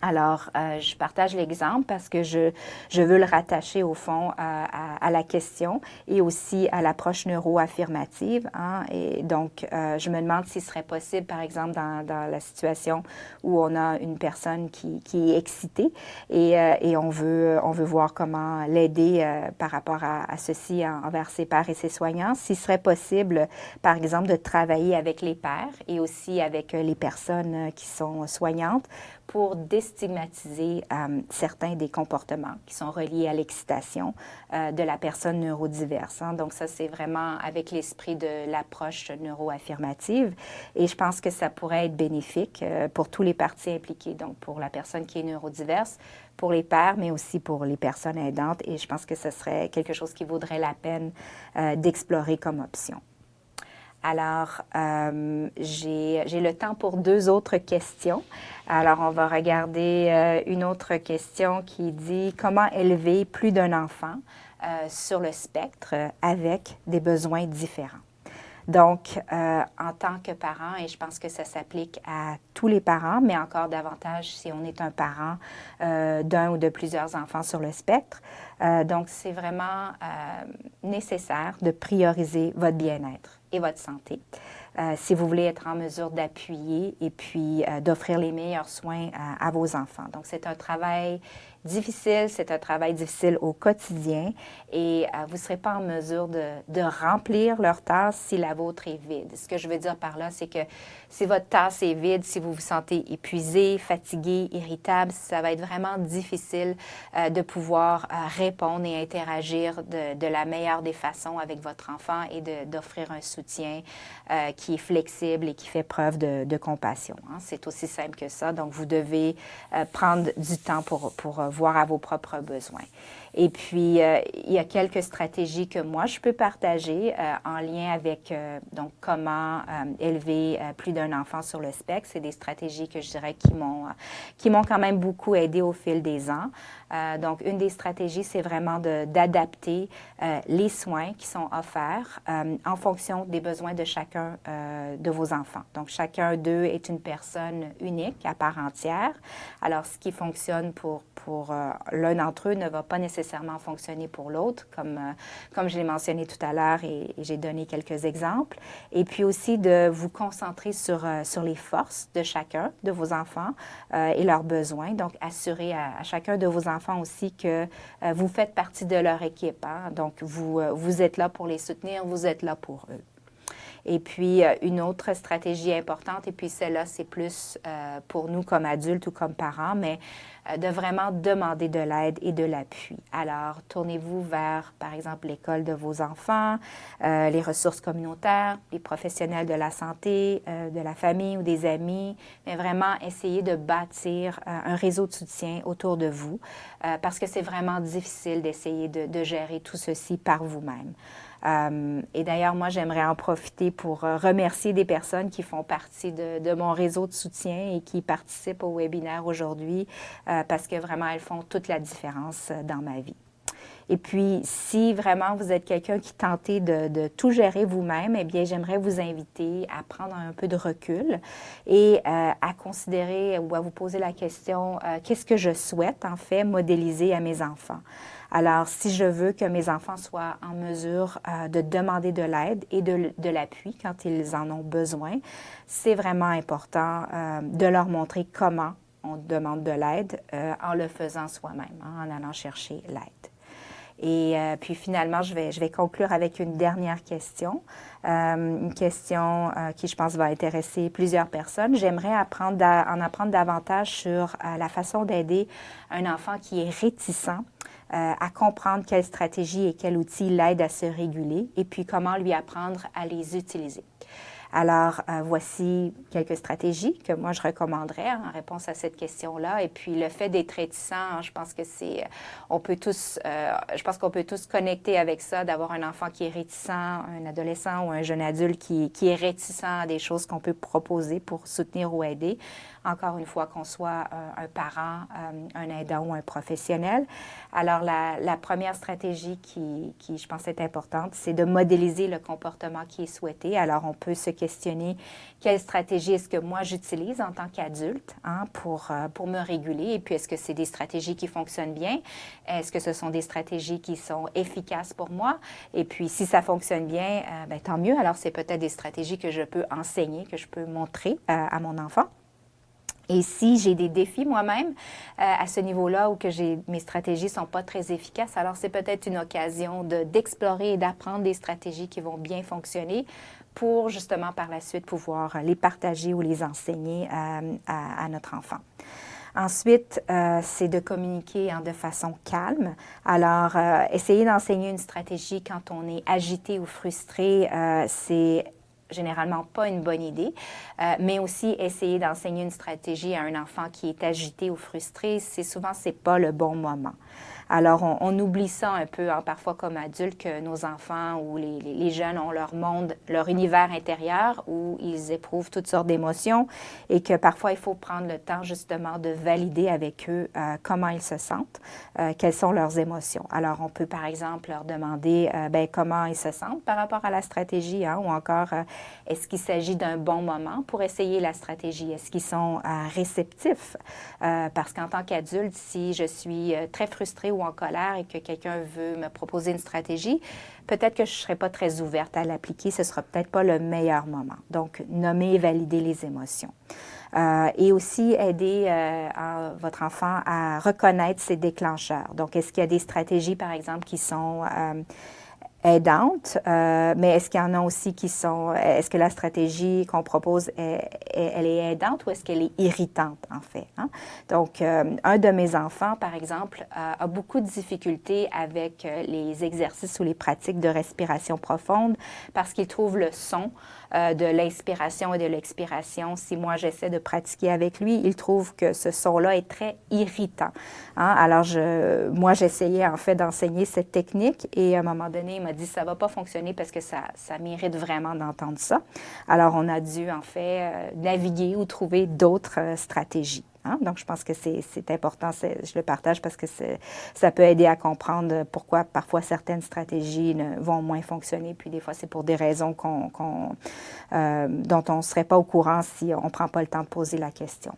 Alors, je partage l'exemple parce que je veux le rattacher au fond à la question et aussi à l'approche neuro-affirmative. Et donc, je me demande s'il serait possible, par exemple, dans la situation où on a une personne qui est excitée et on veut voir comment l'aider par rapport à ceci envers ses pairs et ses soignants, s'il serait possible, par exemple, de travailler avec les pairs et aussi avec les personnes qui sont soignantes pour déstigmatiser certains des comportements qui sont reliés à l'excitation de la personne neurodiverse. Hein. Donc ça, c'est vraiment avec l'esprit de l'approche neuroaffirmative et je pense que ça pourrait être bénéfique pour tous les parties impliquées, donc pour la personne qui est neurodiverse, pour les pairs, mais aussi pour les personnes aidantes et je pense que ce serait quelque chose qui vaudrait la peine d'explorer comme option. Alors, j'ai le temps pour 2 autres questions. Alors, on va regarder une autre question qui dit « Comment élever plus d'un enfant sur le spectre avec des besoins différents? » Donc, en tant que parent, et je pense que ça s'applique à tous les parents, mais encore davantage si on est un parent d'un ou de plusieurs enfants sur le spectre. Donc, c'est vraiment nécessaire de prioriser votre bien-être et votre santé. Si vous voulez être en mesure d'appuyer et puis d'offrir les meilleurs soins à vos enfants. Donc, c'est un travail difficile, c'est un travail difficile au quotidien et vous ne serez pas en mesure de remplir leur tasse si la vôtre est vide. Ce que je veux dire par là, c'est que si votre tasse est vide, si vous vous sentez épuisé, fatigué, irritable, ça va être vraiment difficile de pouvoir répondre et interagir de la meilleure des façons avec votre enfant et d'offrir un soutien qui est flexible et qui fait preuve de compassion. Hein. C'est aussi simple que ça. Donc, vous devez prendre du temps pour voir à vos propres besoins. Et puis, il y a quelques stratégies que moi, je peux partager en lien avec donc comment élever plus d'un enfant sur le spectre. C'est des stratégies que je dirais qui m'ont quand même beaucoup aidé au fil des ans. Donc, une des stratégies, c'est vraiment d'adapter les soins qui sont offerts en fonction des besoins de chacun de vos enfants. Donc, chacun d'eux est une personne unique, à part entière. Alors, ce qui fonctionne pour l'un d'entre eux ne va pas nécessairement fonctionner pour l'autre, comme je l'ai mentionné tout à l'heure et j'ai donné quelques exemples. Et puis aussi de vous concentrer sur les forces de chacun de vos enfants et leurs besoins. Donc, assurer à chacun de vos enfants aussi que vous faites partie de leur équipe. Hein? Donc, vous êtes là pour les soutenir, vous êtes là pour eux. Et puis, une autre stratégie importante, et puis celle-là, c'est plus pour nous comme adultes ou comme parents, mais de vraiment demander de l'aide et de l'appui. Alors, tournez-vous vers, par exemple, l'école de vos enfants, les ressources communautaires, les professionnels de la santé, de la famille ou des amis, mais vraiment essayez de bâtir un réseau de soutien autour de vous parce que c'est vraiment difficile d'essayer de gérer tout ceci par vous-même. Et d'ailleurs, moi, j'aimerais en profiter pour remercier des personnes qui font partie de mon réseau de soutien et qui participent au webinaire aujourd'hui parce que vraiment, elles font toute la différence dans ma vie. Et puis, si vraiment vous êtes quelqu'un qui tentez de tout gérer vous-même, eh bien, j'aimerais vous inviter à prendre un peu de recul et à considérer ou à vous poser la question, qu'est-ce que je souhaite, en fait, modéliser à mes enfants? Alors, si je veux que mes enfants soient en mesure de demander de l'aide et de l'appui quand ils en ont besoin, c'est vraiment important de leur montrer comment on demande de l'aide en le faisant soi-même, hein, en allant chercher l'aide. Et puis finalement, je vais conclure avec une dernière question, une question qui, je pense, va intéresser plusieurs personnes. J'aimerais en apprendre davantage sur la façon d'aider un enfant qui est réticent à comprendre quelle stratégie et quel outil l'aide à se réguler et puis comment lui apprendre à les utiliser. Alors, voici quelques stratégies que moi, je recommanderais en réponse à cette question-là. Et puis, le fait d'être réticent, hein, je pense que je pense qu'on peut tous connecter avec ça, d'avoir un enfant qui est réticent, un adolescent ou un jeune adulte qui est réticent à des choses qu'on peut proposer pour soutenir ou aider. Encore une fois, qu'on soit un parent, un aidant ou un professionnel. Alors, la première stratégie qui, je pense, est importante, c'est de modéliser le comportement qui est souhaité. Alors, on peut se questionner quelle stratégie est-ce que moi j'utilise en tant qu'adulte hein, pour me réguler et puis est-ce que c'est des stratégies qui fonctionnent bien? Est-ce que ce sont des stratégies qui sont efficaces pour moi? Et puis si ça fonctionne bien, bien, tant mieux. Alors c'est peut-être des stratégies que je peux enseigner, que je peux montrer à mon enfant. Et si j'ai des défis moi-même à ce niveau-là ou que mes stratégies ne sont pas très efficaces, alors c'est peut-être une occasion d'explorer et d'apprendre des stratégies qui vont bien fonctionner pour justement par la suite pouvoir les partager ou les enseigner à notre enfant. Ensuite, c'est de communiquer de façon calme. Alors, essayer d'enseigner une stratégie quand on est agité ou frustré, c'est généralement pas une bonne idée, mais aussi essayer d'enseigner une stratégie à un enfant qui est agité ou frustré, c'est pas le bon moment. Alors, on oublie ça un peu, parfois comme adultes, que nos enfants ou les jeunes ont leur monde, leur univers intérieur où ils éprouvent toutes sortes d'émotions et que parfois, il faut prendre le temps justement de valider avec eux comment ils se sentent, quelles sont leurs émotions. Alors, on peut par exemple leur demander comment ils se sentent par rapport à la stratégie ou encore est-ce qu'il s'agit d'un bon moment pour essayer la stratégie? Est-ce qu'ils sont réceptifs? Parce qu'en tant qu'adulte, si je suis très frustrée ou en colère et que quelqu'un veut me proposer une stratégie, peut-être que je ne serai pas très ouverte à l'appliquer. Ce ne sera peut-être pas le meilleur moment. Donc, nommer et valider les émotions. Et aussi aider votre enfant à reconnaître ses déclencheurs. Donc, est-ce qu'il y a des stratégies, par exemple, qui sont aidantes, mais est-ce qu'il y en a aussi qui sont, est-ce que la stratégie qu'on propose, elle est aidante ou est-ce qu'elle est irritante, en fait? Donc, un de mes enfants, par exemple, a beaucoup de difficultés avec les exercices ou les pratiques de respiration profonde parce qu'il trouve le son de l'inspiration et de l'expiration. Si moi, j'essaie de pratiquer avec lui, il trouve que ce son-là est très irritant. Alors, moi, j'essayais en fait d'enseigner cette technique et à un moment donné, il m'a dit, ça ne va pas fonctionner parce que ça m'irrite vraiment d'entendre ça. Alors, on a dû en fait naviguer ou trouver d'autres stratégies. Donc, je pense que c'est important, je le partage parce que ça peut aider à comprendre pourquoi parfois certaines stratégies vont moins fonctionner, puis des fois c'est pour des raisons dont on ne serait pas au courant si on ne prend pas le temps de poser la question.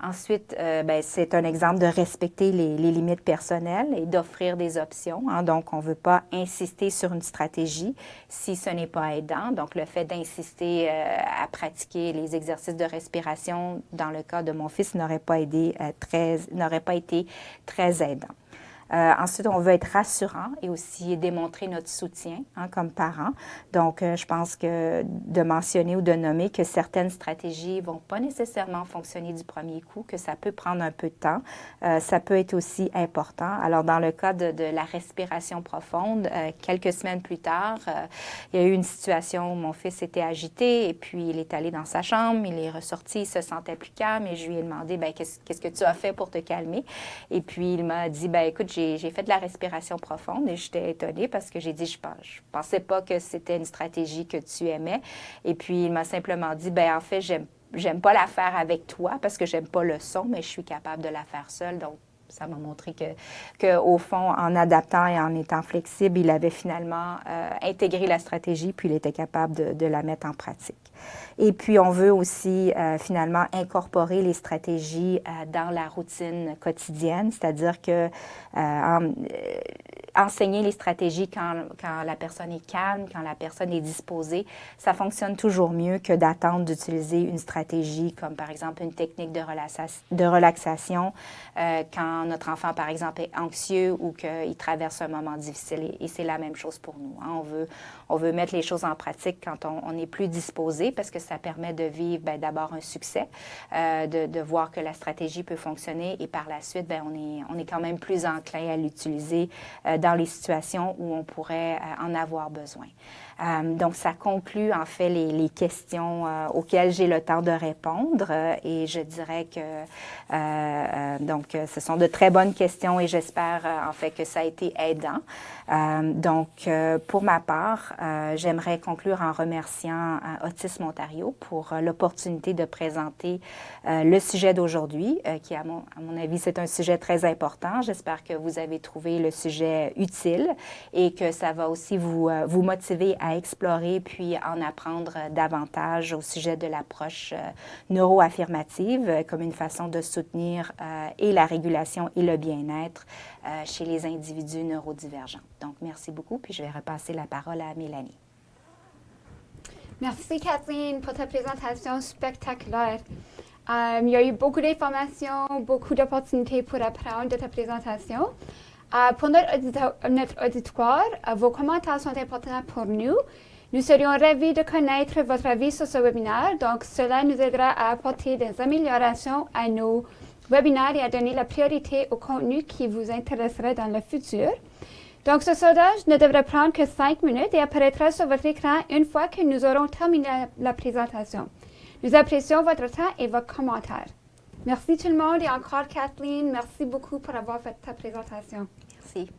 Ensuite, c'est un exemple de respecter les limites personnelles et d'offrir des options. Donc, on ne veut pas insister sur une stratégie si ce n'est pas aidant. Donc, le fait d'insister à pratiquer les exercices de respiration, dans le cas de mon fils, n'aurait pas été très aidant. Ensuite, on veut être rassurant et aussi démontrer notre soutien comme parents. Donc, je pense que de mentionner ou de nommer que certaines stratégies ne vont pas nécessairement fonctionner du premier coup, que ça peut prendre un peu de temps, ça peut être aussi important. Alors, dans le cas de la respiration profonde, quelques semaines plus tard, il y a eu une situation où mon fils était agité et puis il est allé dans sa chambre, il est ressorti, il se sentait plus calme et je lui ai demandé, qu'est-ce que tu as fait pour te calmer? Et puis, il m'a dit, écoute, j'ai fait de la respiration profonde et j'étais étonnée parce que j'ai dit, je pensais pas que c'était une stratégie que tu aimais. Et puis, il m'a simplement dit, en fait, j'aime pas la faire avec toi parce que j'aime pas le son, mais je suis capable de la faire seule. Donc, ça m'a montré qu'au fond, en adaptant et en étant flexible, il avait finalement intégré la stratégie puis il était capable de la mettre en pratique. Et puis, on veut aussi finalement incorporer les stratégies dans la routine quotidienne, c'est-à-dire que enseigner les stratégies quand la personne est calme, quand la personne est disposée, ça fonctionne toujours mieux que d'attendre d'utiliser une stratégie comme par exemple une technique de relaxation quand notre enfant, par exemple, est anxieux ou qu'il traverse un moment difficile. Et c'est la même chose pour nous. On veut mettre les choses en pratique quand on est plus disposé parce que ça permet de vivre d'abord un succès, de voir que la stratégie peut fonctionner et par la suite, on est quand même plus enclin à l'utiliser dans les situations où on pourrait en avoir besoin. Donc, ça conclut en fait les questions auxquelles j'ai le temps de répondre et je dirais que donc, ce sont de très bonnes questions et j'espère en fait que ça a été aidant. Donc, pour ma part, j'aimerais conclure en remerciant Autisme Ontario pour l'opportunité de présenter le sujet d'aujourd'hui, qui à mon avis, c'est un sujet très important. J'espère que vous avez trouvé le sujet utile et que ça va aussi vous motiver à explorer puis en apprendre davantage au sujet de l'approche neuroaffirmative comme une façon de soutenir et la régulation et le bien-être chez les individus neurodivergents. Donc, merci beaucoup, puis je vais repasser la parole à Mélanie. Merci Kathleen pour ta présentation spectaculaire. Il y a eu beaucoup d'informations, beaucoup d'opportunités pour apprendre de ta présentation. Pour notre auditoire, vos commentaires sont importants pour nous. Nous serions ravis de connaître votre avis sur ce webinaire, donc cela nous aidera à apporter des améliorations à nos webinaire et à donner la priorité au contenu qui vous intéresserait dans le futur. Donc, ce sondage ne devrait prendre que 5 minutes et apparaîtra sur votre écran une fois que nous aurons terminé la présentation. Nous apprécions votre temps et vos commentaires. Merci tout le monde et encore Kathleen, merci beaucoup pour avoir fait ta présentation. Merci.